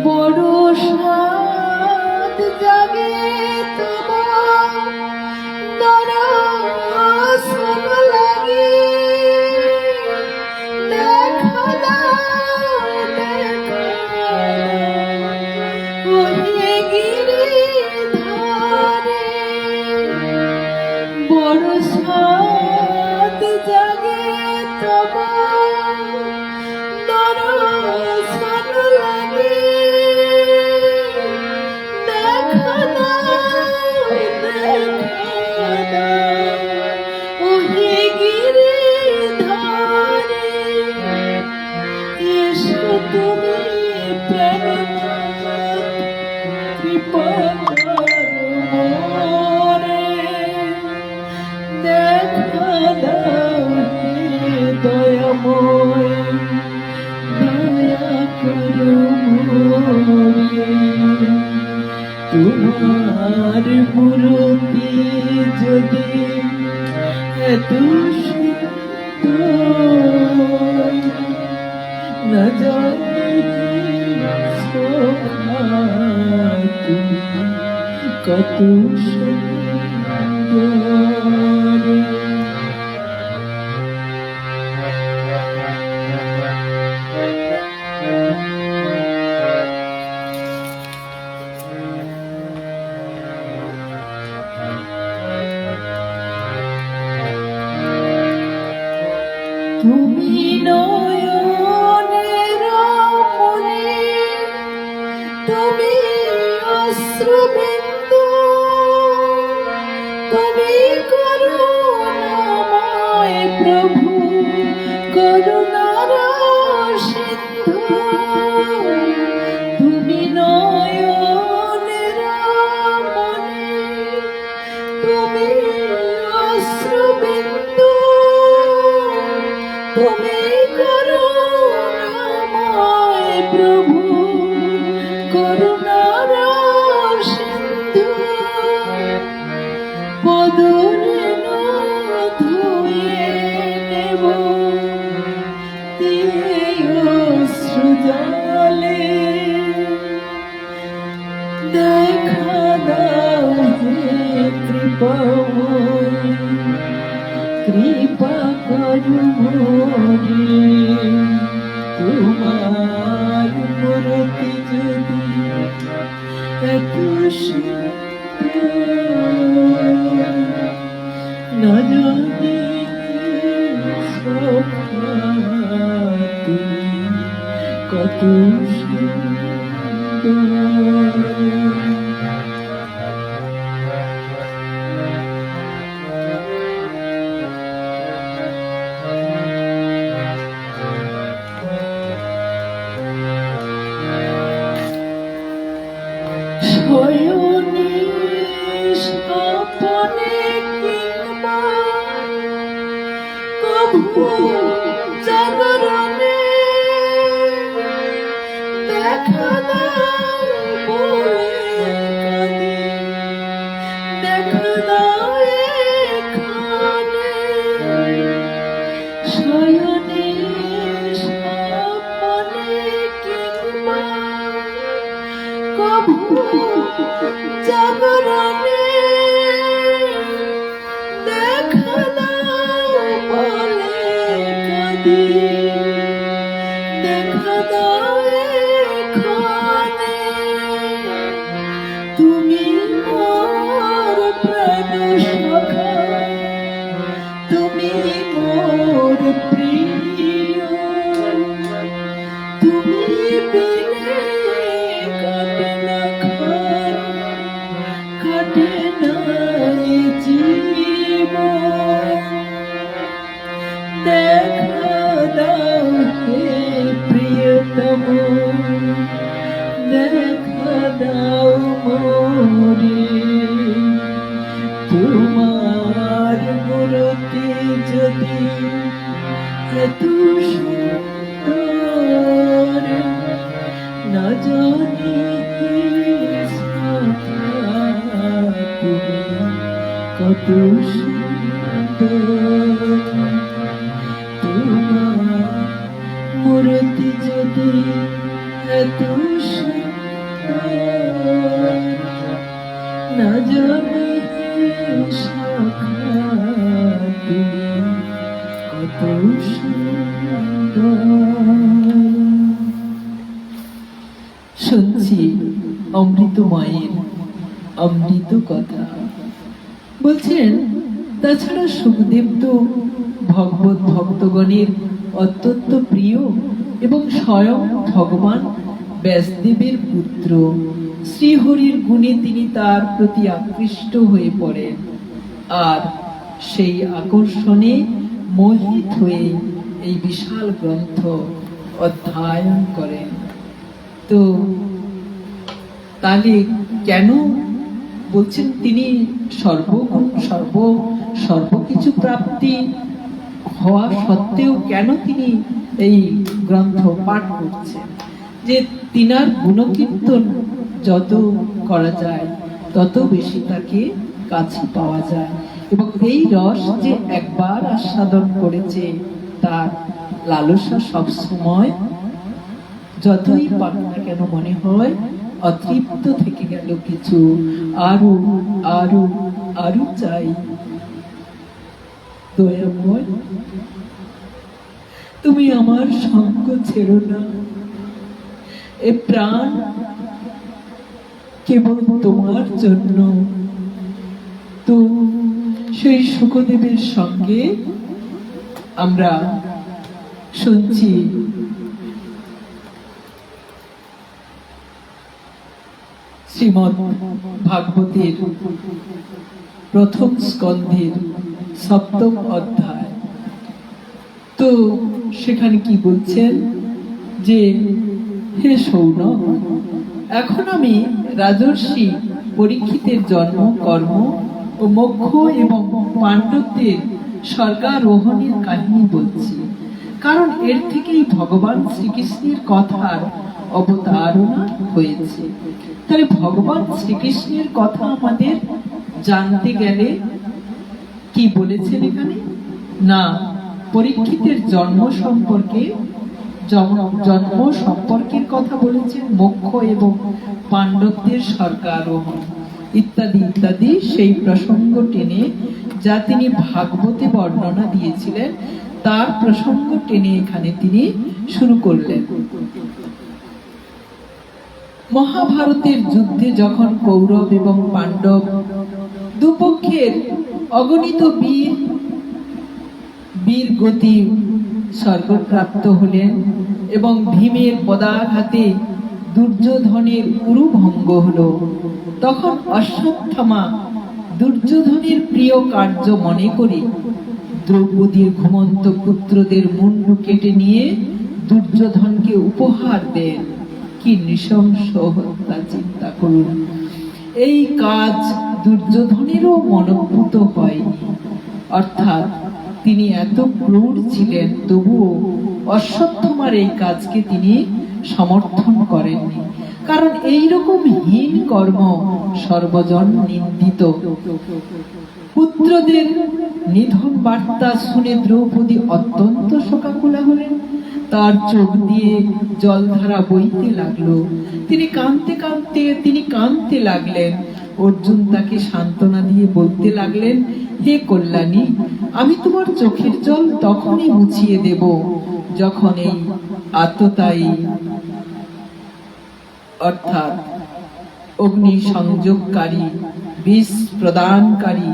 বড় সাদ জাগে তোমার দর্শন লাগে, তব দর্শন লাগে, দেখা দাও, দেখা দাও, ওহে গিরিধারী, এসো তুমি প্রেমনাথ, কৃপা করো মোরে, দেখা দাও হে দয়াময়, দয়া করো মোরে। তোমার মূর্তি যদি এত সুন্দর, না জানি শোভা তুমি কত সুন্দর। তুমি নয়নের মণি, তুমি অশ্রুবিন্দু, তুমি করুণাময় প্রভু, করুণার সিন্ধু। তুমি নয়নের মণি, তুমি অশ্রুবিন্দু, তুমি করুণাময় প্রভু, করুণার সিন্ধু। বদন ধুয়ে নেব দিয়ে অশ্রু জলে, দেখা দাও হে কৃপাময়, কৃপা করো মোরে। তোমার মূর্তি যদি এত সুন্দর, না জানি শোভা তুমি কত সুন্দর। শয়নে স্বপনে কিংবা কভু জাগরণে, দেখা দাও বলে কাঁদি, দেখা দাও এখানে। শয়নে স্বপনে কিংবা কভু জাগরণে, দেখা দাও বলে কাঁদি, দেখা দাও এখানে। তুমি মোর প্রাণ সখা, তুমি মোর প্রিয়, তুমি বিনে কাটে না ক্ষণ, কাটে না এ জীবন। দেখা দাও হে প্রিয়তম, দেখা দাও মোরে। তোমার মূর্তি যদি এত সুন্দর, না জানি তুমি কত সুন্দর। তোমার মূর্তি যদি এত সুন্দর, না জানি শাখা তুমি কত সুন্দর। শুনছি অমৃত মায়ের অমৃত কথা। বলছেন তাছাড়া সুখদেব তো ভগবত ভক্তগণের অত্যন্ত প্রিয় এবং স্বয়ং ভগবান ব্যাসদেবের পুত্র। শ্রীহরির গুণে তিনি তার প্রতি আকৃষ্ট হয়ে পড়েন আর সেই আকর্ষণে মোহিত হয়ে এই বিশাল গ্রন্থ অধ্যয়ন করেন। তো তাহলে কেন বলছেন তিনি সর্বগুণ সর্বকিছু প্রাপ্তি হওয়া সত্ত্বেও কেন তিনি এই গ্রন্থ পাঠ করছেন? যে তিনার গুণকীর্তন যত করা যায় তত বেশি তাকে কাছে পাওয়া যায়, এবং এই রস যে একবার আস্বাদন করেছে তার লালসা সব সময় যতই পাক না কেন মনে হয় অতৃপ্ত থেকে গেল কিছু, আরো আরো আরো চাই। দয়াময়, তুমি আমার সঙ্গ ছেড়ো না, এ প্রাণ কেবল তোমার জন্য। তো সেই শুকদেবের সঙ্গে আমরা শুনছি শ্রীমদ্ ভাগবতের প্রথম স্কন্ধের 7ম অধ্যায়। তো সেখানে কি বলছেন যে হে সৌনক, এখন আমি রাজর্ষি পরীক্ষিতের জন্ম, কর্ম ও মোক্ষ এবং পাণ্ডবদের স্বর্গারোহণের কাহিনী বলছি, কারণ এর থেকেই ভগবান শ্রীকৃষ্ণের কথার অবতারণা হয়েছে। তাহলে ভগবান শ্রীকৃষ্ণের কথা আমাদের জানতে গেলে কি বলেছেন এখানে? না, পরীক্ষিতের জন্ম সম্পর্কের কথা বলেছেন, মোক্ষ এবং পাণ্ডবদের স্বর্গারোহণ ইত্যাদি ইত্যাদি সেই প্রসঙ্গ টেনে, যা তিনি ভাগবতে বর্ণনা দিয়েছিলেন তার প্রসঙ্গ টেনে এখানে তিনি শুরু করলেন। মহাভারতের যুদ্ধে যখন কৌরব এবং পাণ্ডব দুপক্ষের অগণিত বীর গতি স্বর্গপ্রাপ্ত হলেন এবং ভীমের পদাঘাতে দুর্যোধনের উরুভঙ্গ হল, তখন অশ্বত্থামা দুর্যোধনের প্রিয় কার্য মনে করে দ্রৌপদীর ঘুমন্ত পুত্রদের মুন্ডু কেটে নিয়ে দুর্যোধনকে উপহার দেন। কি নৃশংস হত্যা, চিন্তা করুন। এই কাজ দুর্যোধনেরও মনোভূত হয়নি, অর্থাৎ তিনি এত ক্রূর ছিলেন, তবুও অশ্বত্থামার এই কাজকে তিনি সমর্থন করেননি, কারণ এইরকম হীন কর্ম সর্বজন নিন্দিত। পুত্রদের নিধন বার্তা শুনে দ্রৌপদী অত্যন্ত শোকাকুলা হলেন, তার চোখ দিয়ে জলধারা বইতে লাগলো। তিনি কাঁদতে লাগলেন। অর্জুন তাকে সান্ত্বনা দিয়ে বলতে লাগলেন, হে কল্যাণী, আমি তোমার চোখের জল তখনই মুছিয়ে দেব যখন এই আততায়ী অর্থাৎ অগ্নি সংযোগকারী, বিষ প্রদানকারী,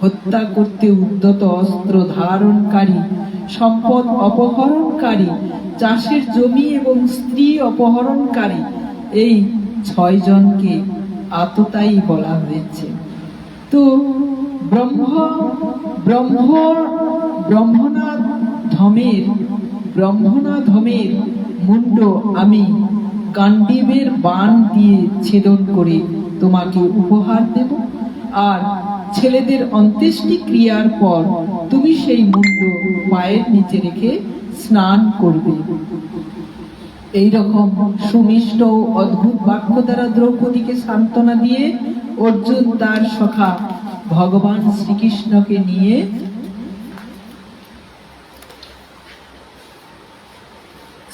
হত্যা করতে উদ্যত অস্ত্র ধারণকারী, সম্পদ অপহরণকারী, চাষের জমি এবং স্ত্রী অপহরণকারী, এই 6 জনকে আততায়ী বলা হয়েছে। তো ব্রহ্মনাধমের মুন্ড আমি গান্ডীবের বাণ দিয়ে ছেদন করে তোমাকে উপহার দেব, আর ছেলেদের অন্ত্যেষ্টি ক্রিয়ার পর তুমি সেই মুন্ড পায়ের নিচে রেখে স্নান করবে। এইরকম সুমিষ্ট অদ্ভুত বাক্য দ্বারা দ্রৌপদীকে সান্ত্বনা দিয়ে অর্জুন তার সখা ভগবান শ্রীকৃষ্ণকে নিয়ে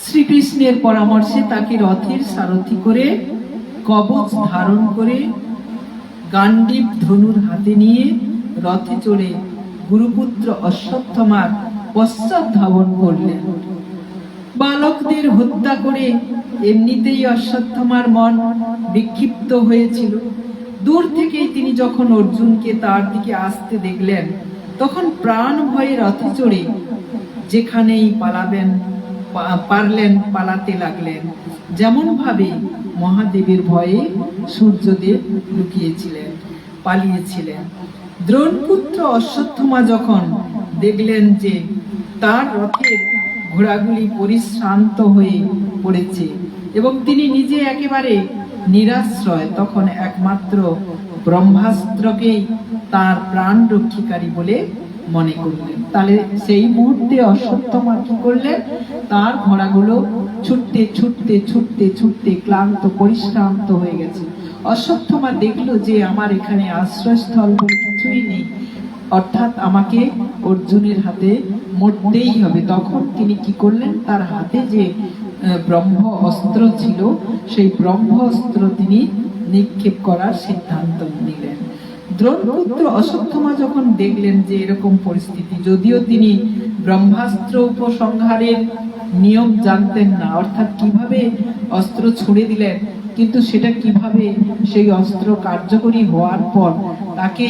শ্রীকৃষ্ণের পরামর্শে তাকে রথের সারথি করে, কবচ ধারণ করে, গান্ডীব ধনুর হাতে নিয়ে রথে চড়ে গুরুপুত্র অশ্বত্থামার পশ্চাৎ ধাবন করলেন। বালকদের হত্যা করে এমনিতেই অশ্বত্থামার মন বিক্ষিপ্ত হয়েছিল। দূর থেকেই তিনি যখন অর্জুনকে তার দিকে আসতে দেখলেন, তখন প্রাণ ভয়ে রথে চড়ে যেখানেই পালাবেন পারলেন পালাতে লাগলেন। যেমন ভাবে মহাদেবের ভয়ে সূর্যদেব লুকিয়েছিলেন, পালিয়েছিলেন। দ্রোণপুত্র অশ্বত্থমা যখন দেখলেন যে তার রথের ঘোড়াগুলি পরিশ্রান্ত হয়ে পড়েছে এবং তিনি নিজে একেবারে নিরাশ্রয়, তখন একমাত্র ব্রহ্মাস্ত্রকেই তার প্রাণ রক্ষীকারী বলে মনে করলেন। তাহলে সেই মুহূর্তে অশ্বত্থমা কি করলেন? তার ঘোড়াগুলো ছুটতে ছুটতে ছুটতে ছুটতে ক্লান্ত পরিশ্রান্ত হয়ে গেছে। অশ্বত্থমা দেখলো যে আমার এখানে আশ্রয়স্থল বলে কিছুই নেই, অর্থাৎ আমাকে অর্জুনের হাতে মরতেই হবে। তখন তিনি কি করলেন? তার হাতে যে ব্রহ্ম অস্ত্র ছিল সেই ব্রহ্ম অস্ত্র তিনি নিক্ষেপ করার সিদ্ধান্ত নিলেন। দ্রোণপুত্র অশ্বত্থমা যখন দেখলেন যে এরকম পরিস্থিতি, যদিও তিনি ব্রহ্মাস্ত্র উপসংহারের নিয়ম জানতেন না, অর্থাৎ কিভাবে অস্ত্র ছুড়ে দিলেন, কিন্তু সেটা কিভাবে সেই অস্ত্র কার্যকরী হওয়ার পর তাকে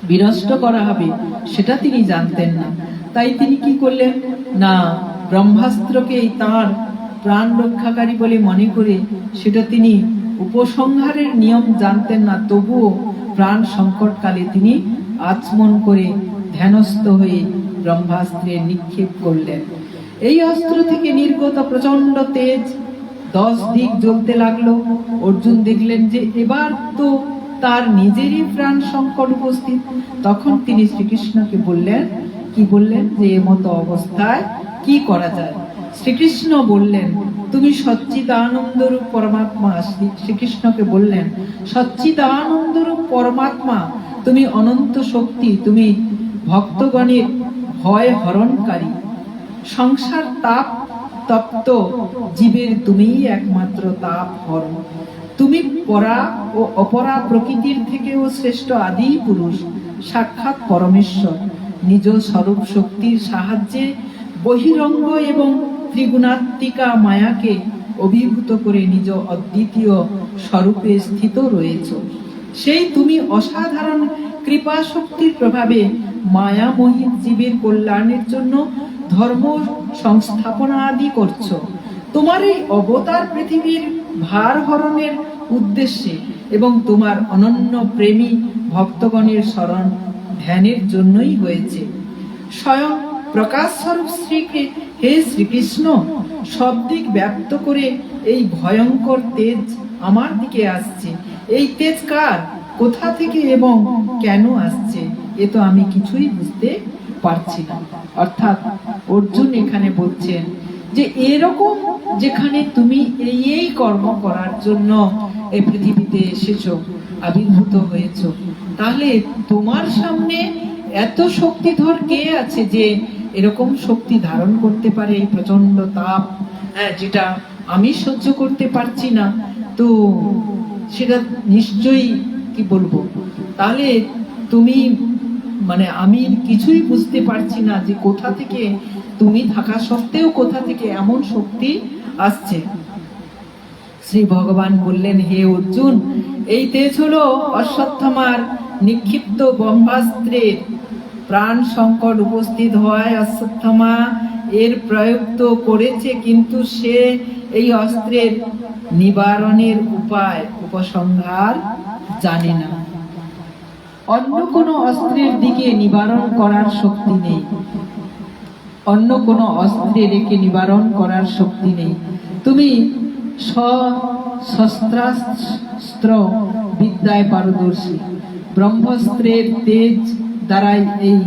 বিনষ্ট করা হবে সেটা তিনি জানতেন না। তাই তিনি কি করলেন না, ব্রহ্মাস্ত্রকেই তার প্রাণ রক্ষাকারী বলে মনে করে, সেটা তিনি উপসংহারের নিয়ম জানতেন না, তবুও প্রাণ সংকটকালে তিনি আচমন করে ধ্যানস্থ হয়ে ব্রহ্মাস্ত্রে নিক্ষেপ করলেন। এই অস্ত্র থেকে নির্গত প্রচন্ড তেজ 10 দিক জ্বলতে লাগলো। অর্জুন দেখলেন যে এবার তো তার নিজেরই প্রাণ সংকট উপস্থিত। তখন তিনি শ্রীকৃষ্ণকে বললেন, কি বললেন যে এমতো অবস্থায় কি করা যায়? শ্রীকৃষ্ণ বললেন, তুমি সচ্চিদানন্দরূপ পরমাত্মা। শ্রীকৃষ্ণকে বললেন, সচ্চিদানন্দরূপ পরমাত্মা, তুমি অনন্ত শক্তি, তুমি ভক্তগণের ভয় হরণকারী, সংসার তাপ তপ্ত জীবের তুমিই একমাত্র তাপ হরণ। তুমি পরা ও অপরা প্রকৃতির থেকেও শ্রেষ্ঠ আদি পুরুষ, সাক্ষাৎ পরমেশ্বর। নিজ স্বরূপ শক্তির সাহায্যে বহিরঙ্গ এবং ত্রিগুণাত্মিকা মায়াকে অভিভূত করে নিজ অদ্বিতীয় স্বরূপে স্থিত রয়েছ। সেই তুমি অসাধারণ কৃপা শক্তির প্রভাবে মায়ামোহিত জীবের কল্যাণের জন্য ধর্ম সংস্থাপনা আদি করছো। তোমার এই অবতার পৃথিবীর ভার হরণের উদ্দেশ্যে এবং তোমার অনন্য প্রেমী ভক্তগণের শরণ ধ্যানের জন্যই হয়েছে। স্বয়ং প্রকাশ স্বরূপ শ্রীকে হে শ্রীকৃষ্ণ, সব দিক ব্যাপ্ত করে এই ভয়ঙ্কর তেজ আমার দিকে আসছে। এই তেজ কার, কোথা থেকে এবং কেন আসছে এ তো আমি কিছুই বুঝতে পারছি না। অর্থাৎ অর্জুন এখানে বলছেন যে এরকম যেখানে তুমি এই কর্ম করার জন্য এই পৃথিবীতে এসেছো, আবির্ভূত হয়েছো, তাহলে তোমার সামনে এত শক্তিধর কে আছে যে এরকম শক্তি ধারণ করতে পারে? এই প্রচন্ড তাপ, যেটা আমি সহ্য করতে পারছি না, তো সেটা নিশ্চয়ই কি বলবো, তাহলে তুমি মানে আমি কিছুই বুঝতে পারছি না যে কোথা থেকে তুমি থাকা সত্ত্বেও কোথা থেকে এমন শক্তি আসছে। শ্রী ভগবান বললেন, হে অর্জুন, এই তেজ হলো অশ্বত্থমার নিক্ষিপ্ত ব্রহ্মাস্ত্রের। প্রাণ সংকট উপস্থিত হওয়ায় অশ্বত্থমা এর প্রয়োগ তো করেছে, কিন্তু সে এই অস্ত্রের নিবারণের উপায় উপসংহার জানে না। অন্য কোনো অস্ত্রের দিকে নিবারণ করার শক্তি নেই, অন্য কোনো অস্ত্রের একে নিবারণ করার শক্তি নেই। তুমি শস্ত্রাস্ত্র বিদ্যায় পারদর্শী, ব্রহ্মাস্ত্রের তেজ দ্বারাই এই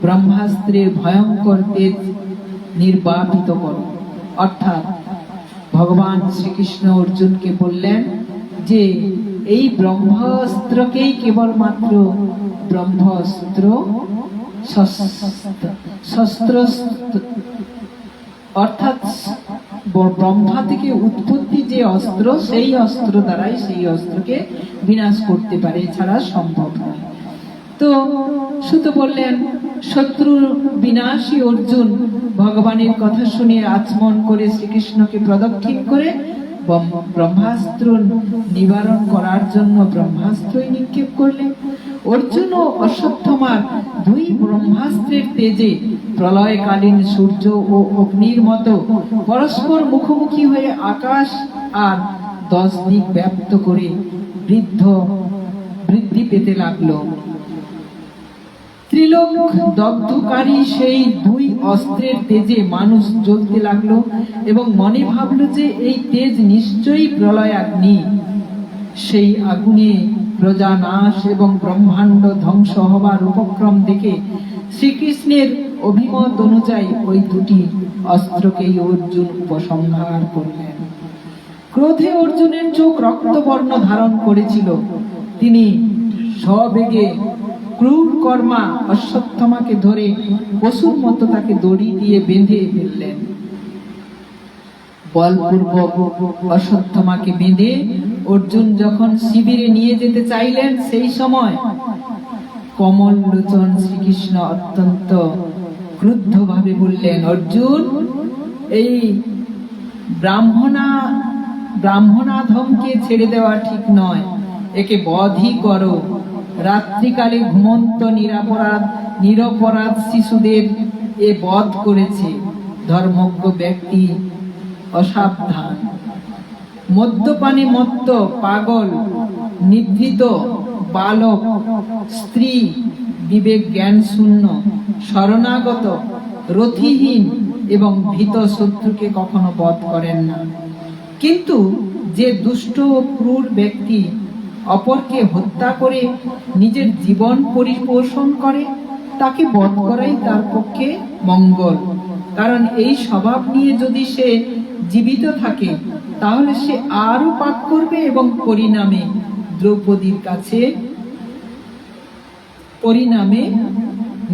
ব্রহ্মাস্ত্রের ভয়ঙ্কর তেজ নির্বাপিত করো। অর্থাৎ ভগবান শ্রীকৃষ্ণ অর্জুনকে বললেন যে এই ব্রহ্মাস্ত্রকেই কেবলমাত্র ব্রহ্মাস্ত্র শস্ত্র, অর্থাৎ ব্রহ্মা থেকে উৎপত্তি যে অস্ত্র, সেই অস্ত্র দ্বারাই সেই অস্ত্রকে বিনাশ করতে পারে, এছাড়া সম্ভব নয়। তো সুত বললেন, শত্রু বিনাশী অর্জুন ভগবানের কথা শুনে আচমন করে শ্রীকৃষ্ণকে প্রদক্ষিণ করে ব্রহ্মাস্ত্র নিবারণ করার জন্য ব্রহ্মাস্ত্রই নিক্ষেপ করলেন। অর্জুন ও অশ্বত্থামার দুই ব্রহ্মাস্ত্রের তেজে প্রলয়কালীন সূর্য ও অগ্নির মতো পরস্পর মুখোমুখি হয়ে আকাশ আর 10 দিক ব্যাপ্ত করে বৃদ্ধি পেতে লাগলো। ত্রিলোক দগ্ধকারী সেই দুই অস্ত্রের তেজে মানুষ জ্বলতে লাগলো এবং মনে ভাবলো যে এই তেজ নিশ্চয়ই প্রলয়াগ্নি। সেই আগুনে প্রজা নাশ এবং ব্রহ্মাণ্ড ধ্বংস হবার উপক্রম দেখে শ্রীকৃষ্ণের অভিমত অনুযায়ী ওই দুটি অস্ত্রকেই অর্জুন উপসংহার করলেন। ক্রোধে অর্জুনের চোখ রক্তবর্ণ ধারণ করেছিল। তিনি সবেগে ক্রূর কর্মা অশ্বত্থামাকে ধরে পশুর মতো তাকে দড়ি দিয়ে বেঁধে ফেললেন। বলপূর্বক অশ্বত্থামাকে বেঁধে অর্জুন যখন শিবিরে নিয়ে যেতে চাইলেন, সেই সময় কমল লোচন শ্রীকৃষ্ণ অত্যন্ত ক্রুদ্ধ ভাবে বললেন, অর্জুন, এই ব্রাহ্মণাধমকে ছেড়ে দেওয়া ঠিক নয়, একে বধই করো। রাত্রিকালে ঘুমন্ত নিরপরাধ শিশুদের এ বধ করেছে। ধর্মজ্ঞ ব্যক্তি অসাবধান, মদ্যপানে মত্ত, পাগল, নিভৃত বালক, স্ত্রী, বিবেক জ্ঞান শূন্য, শরণাগত, রথিহীন এবং ভীত শত্রুকে কখনো বধ করেন না। কিন্তু যে দুষ্ট ও ক্রূর ব্যক্তি অপরকে হত্যা করে নিজের জীবন পরিপোষণ করে, তাকে বধ করাই তার পক্ষে মঙ্গল। কারণ এই স্বভাব নিয়ে যদি সে জীবিত থাকে, তাহলে সে আরো পাপ করবে এবং পরিণামে দ্রৌপদীর কাছে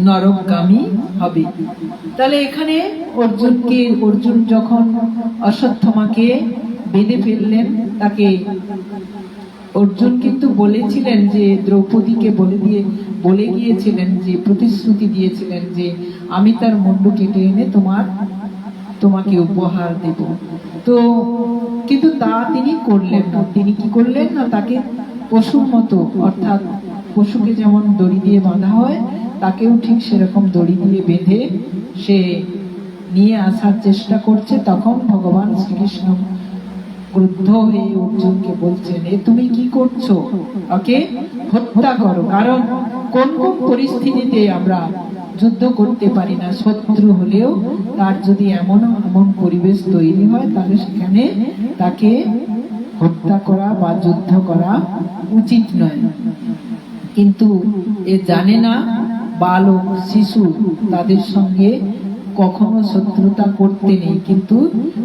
নরকগামী হবে। তাহলে এখানে অর্জুন যখন অশ্বত্থামাকে বেঁধে ফেললেন, তাকে অর্জুন কিন্তু বলেছিলেন যে দ্রৌপদীকে বলে গিয়েছিলেন, যে প্রতিশ্রুতি দিয়েছিলেন যে আমি তার মুন্ডু কেটে এনে তোমাকে উপহার দেব। তো কিন্তু তা তিনি করলেন না। তিনি কি করলেন না, তাকে পশুর মতো, অর্থাৎ পশুকে যেমন দড়ি দিয়ে বাঁধা হয়, তাকেও ঠিক সেরকম দড়ি দিয়ে বেঁধে সে নিয়ে আসার চেষ্টা করছে। তখন ভগবান শ্রীকৃষ্ণ ক্রুদ্ধ হয়ে অর্জুনকে বলছেন, এ তুমি কি করছো? ওকে হত্যা করো। কারণ কোন কোন পরিস্থিতিতে আমরা যুদ্ধ করতে পারি না, শত্রু হলেও তার যদি এমন পরিবেশ তৈরি হয়, তাহলে সেখানে তাকে হত্যা করা বা যুদ্ধ করা উচিত নয়। কিন্তু এ জানে না বালক, শিশু, তাদের সঙ্গে কখনো শত্রুতা করতে নেই, কিন্তু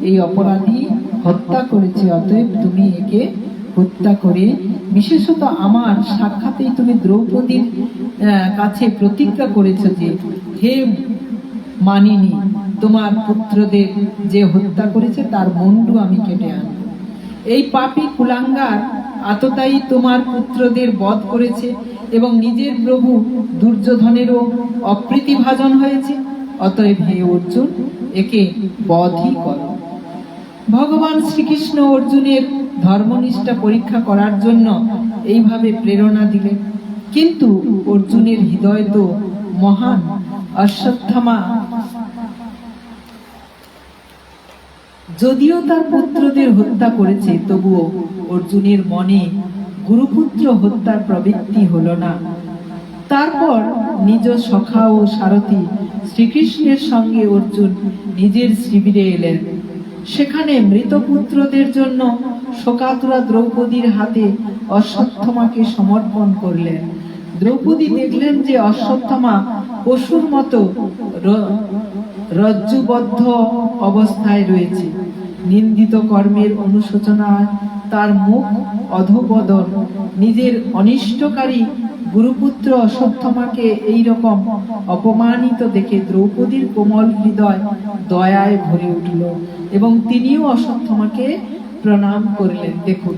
এই অপরাধী হত্যা করেছে। অতএব তুমি একে হত্যা করে, বিশেষত আমার সাক্ষাতেই তুমি দ্রৌপদীর কাছে প্রতিজ্ঞা করেছো যে হে মানিনী, তোমার পুত্রদের যে হত্যা করেছে তার মুন্ডু আমি কেটে আনব। এই পাপী কুলাঙ্গার আততায়ী তোমার পুত্রদের বধ করেছে এবং নিজের প্রভু দুর্যোধনেরও অপ্রীতিভাজন হয়েছে। অতএব হে অর্জুন, একে বধই করো। ভগবান শ্রীকৃষ্ণ অর্জুনের ধর্মনিষ্ঠা পরীক্ষা করার জন্য এইভাবে প্রেরণা দিলেন। কিন্তু অর্জুনের হৃদয় তো মহান। অশ্বত্থামা যদিও তার পুত্রদের হত্যা করেছে, তবুও অর্জুনের মনে গুরুপুত্র হত্যার প্রবৃত্তি হলো না। তারপর নিজ সখা ও সারথী শ্রীকৃষ্ণের সঙ্গে অর্জুন নিজের শিবিরে এলেন। সেখানে মৃত পুত্রদের জন্য শোকাতুরা দ্রৌপদীর হাতে অশ্বত্থামাকে সমর্পণ করলেন। দ্রৌপদী দেখলেন যে অশ্বত্থামা পশুর মতো রজ্জুবদ্ধ অবস্থায় রয়েছে। নিন্দিত কর্মের অনুশোচনায় তার মুখ অধোবদন। নিজের অনিষ্টকারী গুরুপুত্র অশ্বত্থামাকে এইরকম অপমানিত দেখে দ্রৌপদীর কোমল হৃদয় দয়ায় ভরে উঠল এবং তিনিও অশ্বত্থামাকে প্রণাম করলেন। দেখুন,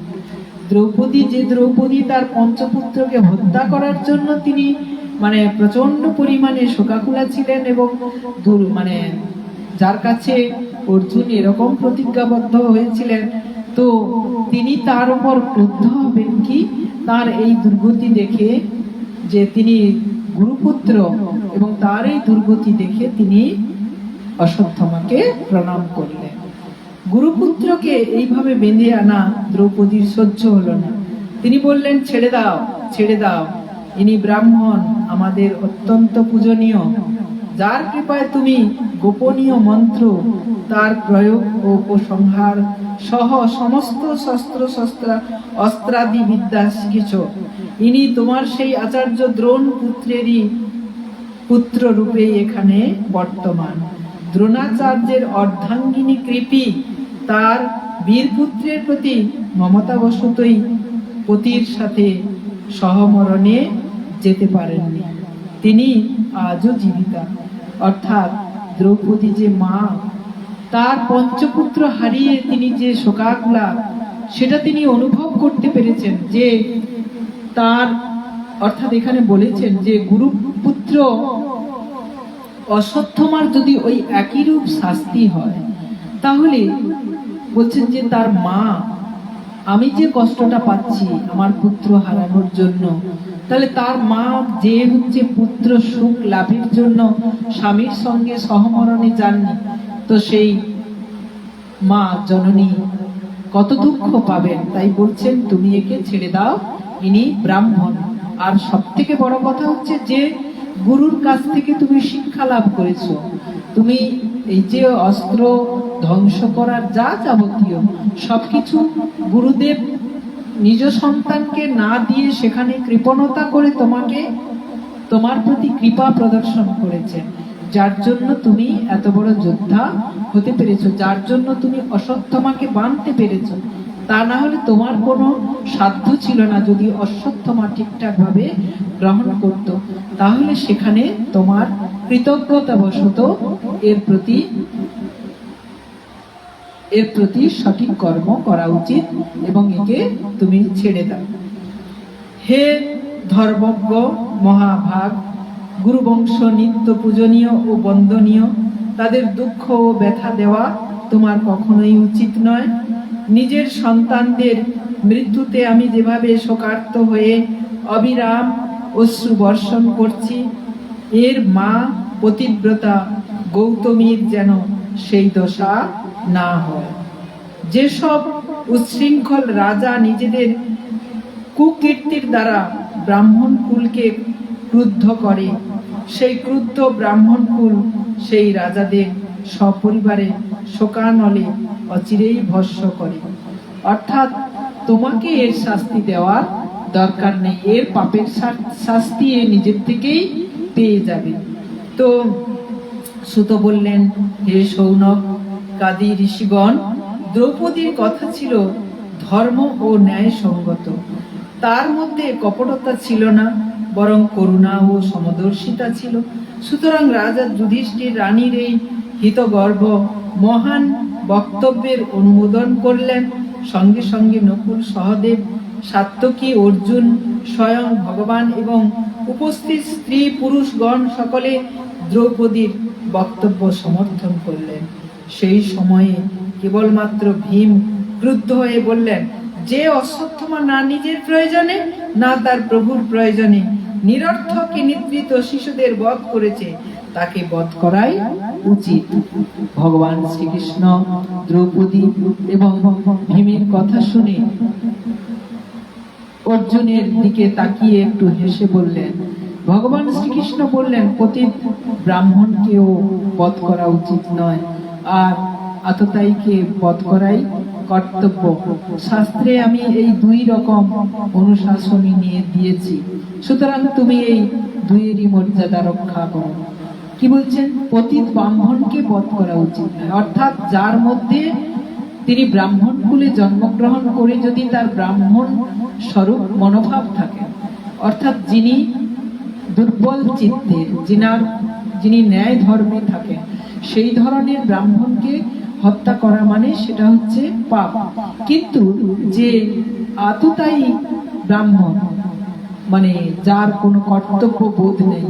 দ্রৌপদী তার পঞ্চপুত্রকে হত্যা করার জন্য তিনি প্রচন্ড পরিমাণে শোকাকুলা ছিলেন এবং যার কাছে অর্জুন এরকম প্রতিজ্ঞাবদ্ধ হয়েছিলেন, তো তিনি তার উপর ক্রুদ্ধ হবেন কি? তার এই দুর্গতি দেখে যে তিনি গুরুপুত্র এবং তার এই দুর্গতি দেখে তিনি অশ্বত্থামাকে প্রণাম করলেন। গুরুপুত্রকে এইভাবে বেঁধে আনা দ্রৌপদীর সহ্য হলো না। তিনি বললেন, ছেড়ে দাও, ছেড়ে দাও, ইনি ব্রাহ্মণ, আমাদের অত্যন্ত পূজনীয়, যার কৃপায় তুমি গোপনীয় মন্ত্র, তার প্রয়োগ ও উপসংহার সহ সমস্ত শস্ত্র অস্ত্রাদি বিদ্যা শিখেছ। ইনি তোমার সেই আচার্য দ্রোণ পুত্রেরই পুত্র রূপে এখানে বর্তমান। দ্রোণাচার্যের অর্ধাঙ্গিনী কৃপি তার বীরপুত্রের প্রতি মমতাবশতই পতির সাথে সহমরণে যেতে পারেননি। তিনি আজও জীবিতা। অর্থাৎ দ্রৌপদী যে মা, তার পঞ্চপুত্র হারিয়ে তিনি যে শোকাকুলা, সেটা তিনি অনুভব করতে পেরেছেন। যে তার অর্থাৎ এখানে বলেছেন যে গুরুপুত্র অশ্বত্থামার যদি ওই একই রূপ শাস্তি হয়, তাহলে বলছেন যে তার মা, আমি যে কষ্টটা পাচ্ছি আমার পুত্র হারানোর জন্য, তাহলে তার মা যে হচ্ছে পুত্র সুখ লাভের জন্য স্বামীর সঙ্গে সহমরণে যাননি, তো সেই মা জননী কত দুঃখ পাবেন। তাই বলছেন তুমি একে ছেড়ে দাও, ইনি ব্রাহ্মণ। আর সব থেকে বড় কথা হচ্ছে যে গুরুর কাছ থেকে তুমি শিক্ষা লাভ করেছো, তুমি এই যে অস্ত্র ধ্বংস করার যা যাবতীয় সবকিছু গুরুদেব নিজ সন্তানকে না দিয়ে সেখানে কৃপণতা করে তোমাকে তোমার প্রতি কৃপা প্রদর্শন করেছেন, যার জন্য তুমি এত বড় যোদ্ধা হতে পেরেছো, যার জন্য তুমি অশ্বত্থামাকে বাঁধতে পেরেছো। তা না হলে তোমার কোনো সাধ্য ছিল না। যদি অশ্বত্থামা ঠিকঠাক ভাবে গ্রহণ করত, তাহলে সেখানে তোমার কৃতজ্ঞতাবশত এর প্রতি সঠিক কর্ম করা উচিত এবং একে তুমি ছেড়ে দাও। হে ধর্মজ্ঞ মহাভাগ, গুরুবংশ নিত্য পূজনীয় ও বন্দনীয়, তাদের দুঃখ ও ব্যথা দেওয়া তোমার কখনোই উচিত নয়। নিজের সন্তানদের মৃত্যুতে আমি যেভাবে শোকার্ত হয়ে অবিরাম অশ্রু বর্ষণ করছি, এর মা পতিব্রতা গৌতমীর যেন সেই দশা না হয়। যেসব উচ্ছৃঙ্খল রাজা নিজেদের কুকীর্তির দ্বারা ব্রাহ্মণ কুলকে ক্রুদ্ধ করে, সেই ক্রুদ্ধ ব্রাহ্মণ কুল সেই রাজাদের সপরিবারে শোকানলে অচিরেই ভস্ম করে। অর্থাৎ তোমাকে এর শাস্তি দেওয়ার দরকার নেই, এর পাপের শাস্তি এ নিজের থেকেই পেয়ে যাবে। তো সুত বললেন, হে সৌনক কাদি ঋষিগণ, দ্রৌপদীর কথা ছিল ধর্ম ও ন্যায় সঙ্গত, তার মধ্যে কপটতা ছিল না, বরং করুণা ও সমদর্শিতা ছিল। সুতরাং রাজা যুধিষ্ঠির রানীর এই হিতগর্ভ মহান বক্তব্যের অনুমোদন করলেন। সঙ্গে সঙ্গে নকুল, সহদেব, সাত্যকী, অর্জুন, স্বয়ং ভগবান এবং উপস্থিত স্ত্রী পুরুষগণ সকলে দ্রৌপদীর বক্তব্য সমর্থন করলেন। সেই সময়ে কেবলমাত্র ভীম ক্রুদ্ধ হয়ে বললেন, যে অশ্বত্থামা না নিজের প্রয়োজনে না তার প্রভুর প্রয়োজনে নিরর্থক নিদ্রিত শিশুদের বধ করেছে, তাকে বধ করাই উচিত। ভগবান শ্রীকৃষ্ণ দ্রৌপদী এবং ভীমের কথা শুনে অর্জুনের দিকে তাকিয়ে একটু হেসে বললেন। ভগবান শ্রীকৃষ্ণ বললেন, পতিত ব্রাহ্মণকেও বধ করা উচিত নয়, আর আততায়ীকে বধ করাই কর্তব্য। শাস্ত্রে আমি এই দুই রকম অনুশাসনী নিয়ে দিয়েছি, সুতরাং তুমি এই দুইয়েরই মর্যাদা রক্ষা করো। কি বলছেন? পতিত ব্রাহ্মণকে বধ করা উচিত নয়, অর্থাৎ যার মধ্যে তিনি ব্রাহ্মণ কুলে জন্মগ্রহণ করে যদি তার ব্রাহ্মণ স্বরূপ মনোভাব থাকে, অর্থাৎ যিনি দুর্বল চিত্তের, যিনি ন্যায় ধর্মে থাকেন, সেই ধরনের ব্রাহ্মণকে হত্যা করা মানে সেটা হচ্ছে পাপ। কিন্তু যে আততায়ী ব্রাহ্মণ, মানে যার কোনো কর্তব্য বোধ নেই,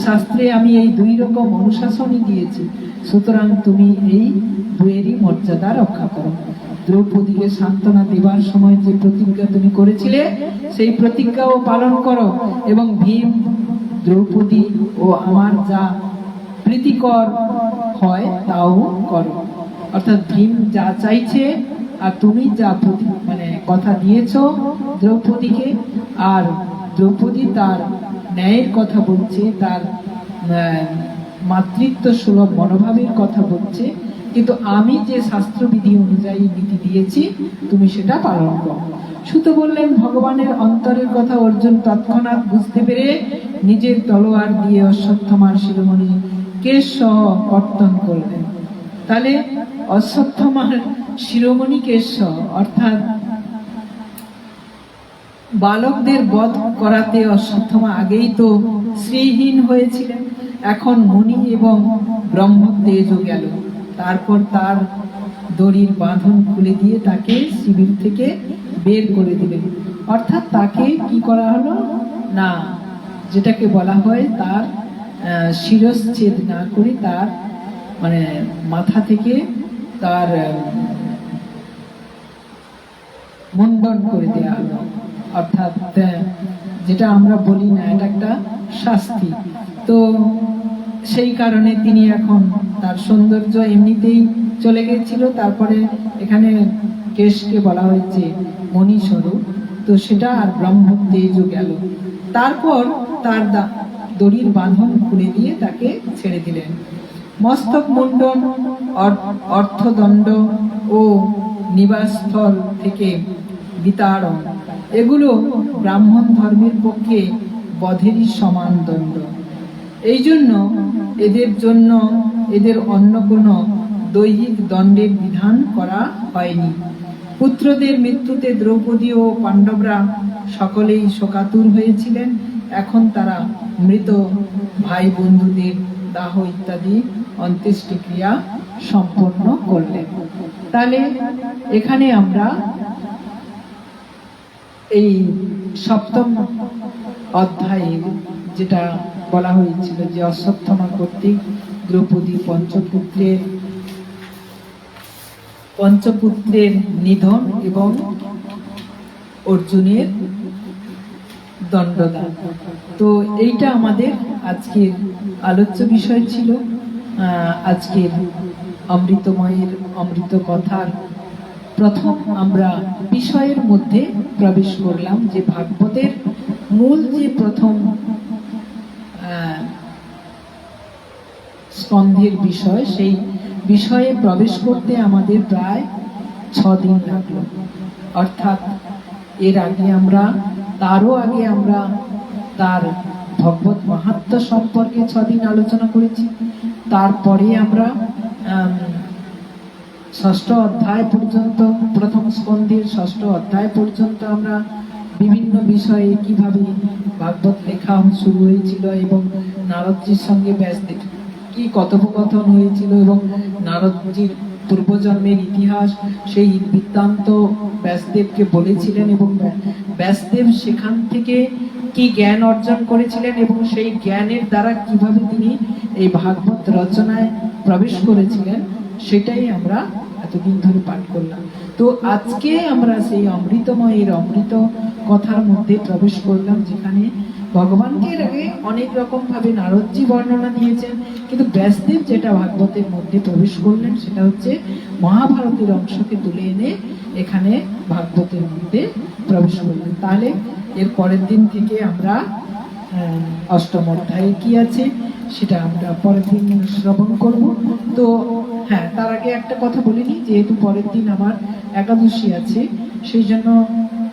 শাস্ত্রে আমি এই দুই রকম অনুশাসনই দিয়েছি, সুতরাং তুমি এই দুয়েরই মর্যাদা রক্ষা করো। দ্রৌপদীকে সান্ত্বনা দেবার সময় যে প্রতিজ্ঞা তুমি করেছিলে সেই প্রতিজ্ঞাও পালন করো, এবং ভীম, দ্রৌপদী ও আমার যা প্রীতিকর হয় তাও করো। অর্থাৎ ভীম যা চাইছে আর তুমি যা কথা দিয়েছ দ্রৌপদীকে, আর দ্রৌপদী তার ন্যায়ের কথা বলছে, তার মাতৃত্ব সুলভ মনোভাবের কথা বলছে, কিন্তু আমি যে শাস্ত্রবিধি অনুযায়ী নীতি দিয়েছি তুমি সেটা পালন করো। সুত বললেন, ভগবানের অন্তরের কথা অর্জুন তৎক্ষণাৎ বুঝতে পেরে নিজের তলোয়ার দিয়ে অশ্বত্থামার শিরোমণি কেশ সহ কর্তন করলেন। তাহলে অশ্বত্থামার শিরোমণি কেশ সহ, অর্থাৎ বালকদের বধ করাতে অশ্বত্থামা আগেই তো শ্রীহীন হয়েছিলেন, এখন মণি এবং ব্রহ্ম তেজও গেল। তারপর তার দড়ির বাঁধন খুলে দিয়ে তাকে শিবির থেকে বের করে দিলেন। অর্থাৎ তাকে কি করা হলো না, যেটাকে বলা হয় তার শিরচ্ছেদ না করে তার মাথা থেকে তার মুন্ডন করে দেওয়া হলো। অর্থাৎ যেটা আমরা বলি না, এটা একটা শাস্তি। তো সেই কারণে তিনি এখন, তার সৌন্দর্য এমনিতেই চলে গেছিল, তারপরে এখানে কেশকে বলা হয়েছে মণি স্বরূপ, তো সেটা আর ব্রহ্ম তেজও গেল। তারপর তার দড়ির বাঁধন খুলে দিয়ে তাকে ছেড়ে দিলেন। মস্তক মুন্ডন, অর্থদণ্ড ও নিবাসস্থল থেকে বিতাড়ন, এগুলো ব্রাহ্মণ ধর্মের পক্ষে বধেরই সমান দণ্ড। এই জন্য এদের অন্য কোনো দৈহিক দণ্ডের বিধান করা হয়নি। পুত্রদের মৃত্যুতে দ্রৌপদী ও পাণ্ডবরা সকলেই শোকাতুর হয়েছিলেন। এখন তারা মৃত ভাই বন্ধুদের দাহ ইত্যাদি অন্ত্যেষ্টিক্রিয়া সম্পন্ন করলেন। তাহলে এখানে আমরা এই সপ্তম অধ্যায়ে যেটা বলা হয়েছিল যে অশ্বত্থামা কর্তৃক দ্রৌপদী পঞ্চপুত্রের নিধন এবং অর্জুনের দণ্ডদান, তো এইটা আমাদের আজকের আলোচ্য বিষয় ছিল। আজকের অমৃতময়ের অমৃত কথার প্রথম আমরা বিষয়ের মধ্যে প্রবেশ করলাম, যে ভাগবতের মূল যে প্রথম স্কন্ধের বিষয়, সেই বিষয়ে প্রবেশ করতে আমাদের প্রায় 6 দিন লাগলো। অর্থাৎ এর আগে তারও আগে আমরা তার ভগবত মাহাত্ম্য সম্পর্কে 6 দিন আলোচনা করেছি। তারপরে আমরা 6ষ্ঠ অধ্যায় পর্যন্ত, প্রথম স্কন্ধের 6ষ্ঠ অধ্যায় পর্যন্ত আমরা বিভিন্ন বিষয়ে কিভাবে ভাগবত লেখা শুরু হয়েছিল এবং নারদজির সঙ্গে ব্যাসদেব কি কথোপকথন হয়েছিল এবং নারদজির পূর্বজন্মের ইতিহাস, সেই বৃত্তান্ত ব্যাসদেবকে বলেছিলেন এবং ব্যাসদেব সেখান থেকে কি জ্ঞান অর্জন করেছিলেন এবং সেই জ্ঞানের দ্বারা কিভাবে তিনি এই ভাগবত রচনায় প্রবেশ করেছিলেন, সেটাই আমরা এতদিন ধরে পাঠ করলাম। তো আজকে আমরা সেই অমৃতময়ের অমৃত কথার মধ্যে প্রবেশ করলাম, যেখানে ভগবানকে এর আগে অনেক রকম ভাবে নারদজি বর্ণনা দিয়েছেন, কিন্তু ব্যাসদেব যেটা ভাগবতের মধ্যে প্রবেশ করলেন সেটা হচ্ছে মহাভারতের অংশকে তুলে এনে এখানে ভাগবতের মধ্যে প্রবেশ করলেন। তাহলে এর পরের দিন থেকে আমরা 8ম অধ্যায়ে কি আছে সেটা আমরা পরের দিন শ্রবণ করব। তো হ্যাঁ, তার আগে একটা কথা বলিনি, যেহেতু পরের দিন আমার একাদশী আছে, সেই জন্য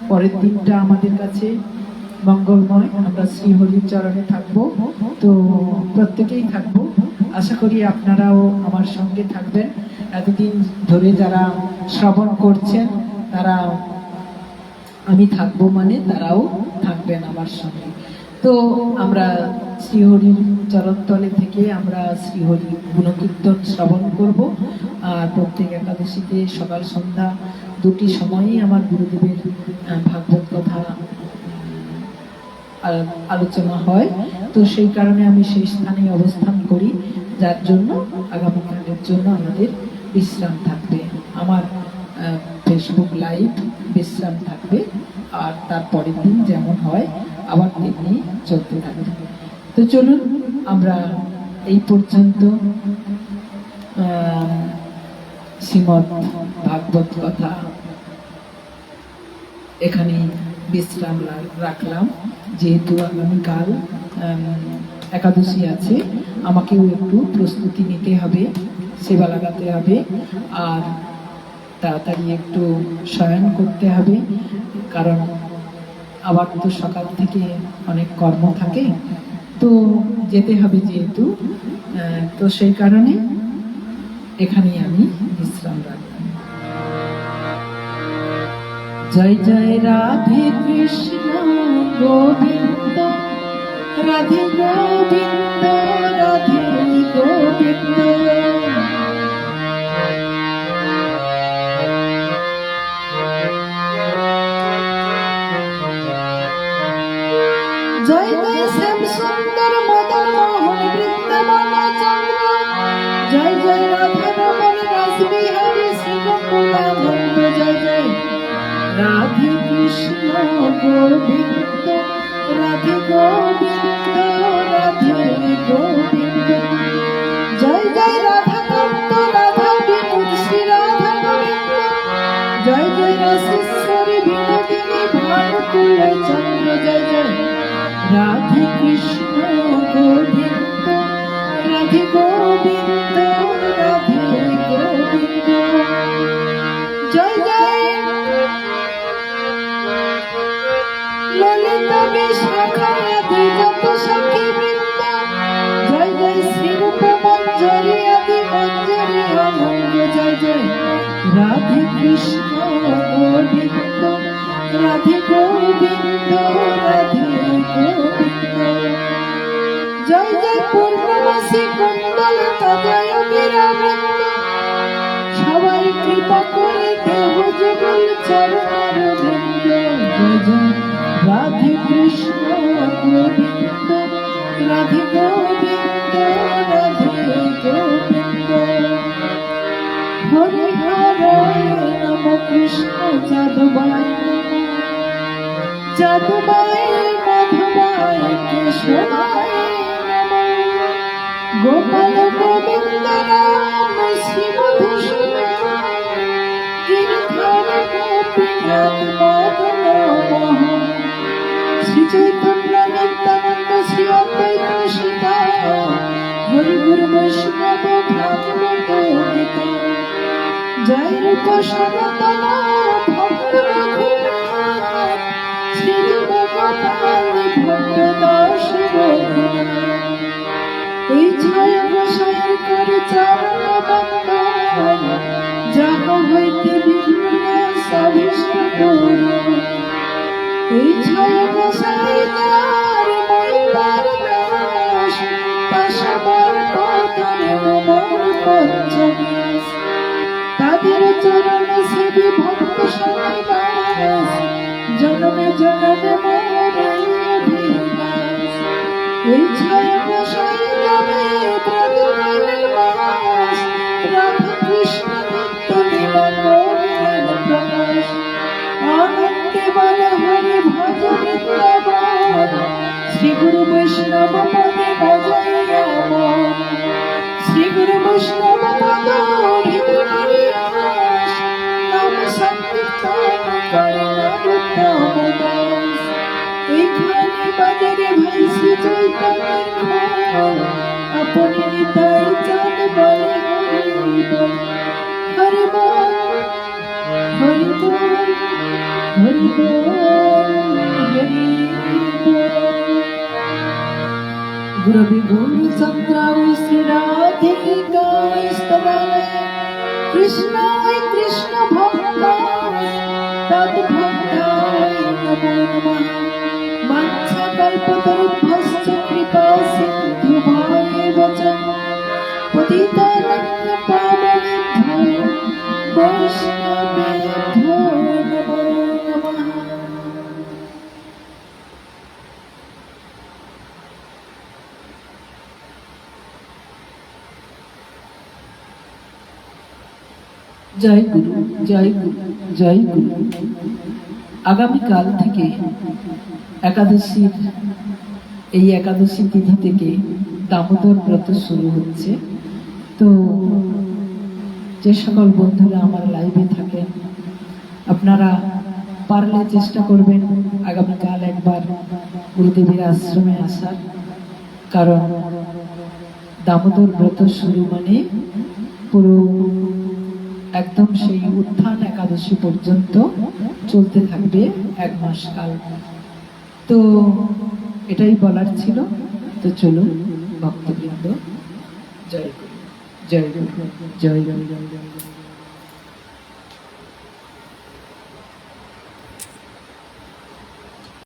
পরের দিনটা আমাদের কাছে মঙ্গলময়। আমরা শ্রীহরির চরণে থাকবো, তো প্রত্যেকেই থাকবো। আশা করি আপনারাও আমার সঙ্গে থাকবেন। এতদিন ধরে যারা শ্রবণ করছেন তারা, আমি থাকবো মানে তারাও থাকবেন আমার সঙ্গে। তো আমরা শ্রীহরির চরণতলে থেকে আমরা শ্রীহরি গুণকীর্তন শ্রবণ করব। আর প্রত্যেক একাদশীতে সকাল সন্ধ্যা 2টি সময়ই আমার গুরুদেবের ভাগবত কথা আলোচনা হয়। তো সেই কারণে আমি সেই স্থানে অবস্থান করি, যার জন্য আগামীকালের জন্য আমাদের বিশ্রাম থাকবে। আমার ফেসবুক লাইভ বিশ্রাম থাকবে, আর তার পরের দিন যেমন হয় আবার তেমনি চলতে থাকবে। তো চলুন আমরা এই পর্যন্ত শ্রীমদ্ ভাগবত কথা এখানে বিশ্রাম রাখলাম। যেহেতু আগামীকাল একাদশী আছে, আমাকেও একটু প্রস্তুতি নিতে হবে, সেবা লাগাতে হবে, আর তাড়াতাড়ি একটু শয়ন করতে হবে, কারণ আবার তো সকাল থেকে অনেক কর্ম থাকে, তো যেতে হবে যেহেতু, তো সেই কারণে এখানেই আমি বিশ্রাম রাখলাম। জয় জয় রাধে কৃষ্ণ গোবিন্দ, রাধে গোবিন্দ, রাধে গোবিন্দ। জয় জয় শ্যাম সুন্দর মদন মোহন বৃন্দাবন চন্দ্র, জয় জয় রাধা রমন রাস বিহারী শ্রী গোকুলানন্দ। জয় জয় রাধে কৃষ্ণ গোবিন্দ, রাধে গোবিন্দ, রাধে গোবিন্দ। জয় জয় রাধা কান্ত রাধা বিনোদ শ্রী রাধা গোবিন্দ, জয় জয় রসেশ্বরী বিনোদিনী ভানুকুল চন্দ্র। জয় জয় রাধে কৃষ্ণ গোবিন্দ, রাধে গোবিন্দ, রাধে গোবিন্দ। জয় জয় ললিতা বিশাখায়াদি যত সখী বৃন্দ, জয় জয় শ্রীরূপ মঞ্জরি আদি মঞ্জরি অনঙ্গ। জয় জয় রাধে কৃষ্ণ গোবিন্দ, রাধে গোবিন্দ, রাধে গোবিন্দ। জয় জয় পূর্ণমাসী কুণ্ডলতা জয় বীরাবৃন্দ, সবাই কৃপা করে দেহ যুগল চরণারবিন্দ। জয় জয় রাধে কৃষ্ণ গোবিন্দ, রাধে গোবিন্দ, রাধে গোবিন্দ। হরে হরে নম কৃষ্ণ যাদবায়, যাদবায় মাধবায় কেশবায় নমঃ। গোপাল গোবিন্দ রাম শ্রী মধুসূদন, গিরিধর গোপীনাথ মদন মোহন। শ্রী চৈতন্য নিত্যানন্দ শ্রী অদ্বৈত সীতা, হরি গুরু বৈষ্ণব ভাগবত গীতা। জয় রূপ সনাতন ভক্ত রঘুনাথ, শ্রী গোপাল ভক্ত দাস রঘুনাথ। এই ছয় গোসাইয়ের করে চরণ বন্দন, যাহা হইতে বিভিন্ন সবিষ্ট পূর্ণ। এই ছয় গোসাই তার মহিলার দাস, পাশাবার পতনে মোর পঞ্চবিশ। তাদের চরণ সেবী ভক্ত সন্নিবাস, জনমে জনমে মোর অভিলাষ। এই ছয় গোসাই নামে প্রাদুর্ভাবের মাস, রাধা কৃষ্ণ নিত্য লীলা করিলেন প্রকাশ। আনন্দে বল হরি ভজ বৃন্দাবন, শ্রী গুরু বৈষ্ণব পদে ভজাইয়া মন। শ্রী গুরু বৈষ্ণব পদ হৃদয় দাস, নাম সংকীর্তন করে নরোত্তম দাস। এইখানে বাজারে ভাই শ্রী চৈতন্যের ঘর, আপনি নিতাই চাঁদ বলে হরি বল। হরি বল, হরি বল, হরি বল, হরি বল। গুরবে গৌরচন্দ্রায় শ্রী রাধিকায় স্তবায়, কৃষ্ণায় কৃষ্ণ ভক্তায় তদ্ভক্তায় নমো নমঃ। বাঞ্ছা কল্পতরুভ্যশ্চ কৃপা সিন্ধুভ্যেব চ, পতিতানাং পাবনেভ্যো বৈষ্ণবেভ্যো নমো নমঃ। জয় গুরু, জয় গুরু, জয় গুরু। আগামীকাল থেকে একাদশীর এই একাদশী তিথি থেকে দামোদর ব্রত শুরু হচ্ছে। তো যে সকল বন্ধুরা আমার লাইভে থাকেন, আপনারা পারলে চেষ্টা করবেন আগামীকাল একবার গুরুদেবের আশ্রমে আসার। কারণ দামোদর ব্রত শুরু মানে পুরো একদম সেই উত্থান একাদশী পর্যন্ত চলতে থাকবে 1 মাস কাল। তো এটাই বলার ছিল। তো চলুন ভক্তবৃন্দ, জয় গুরু, জয় গুরু, জয় গুরু।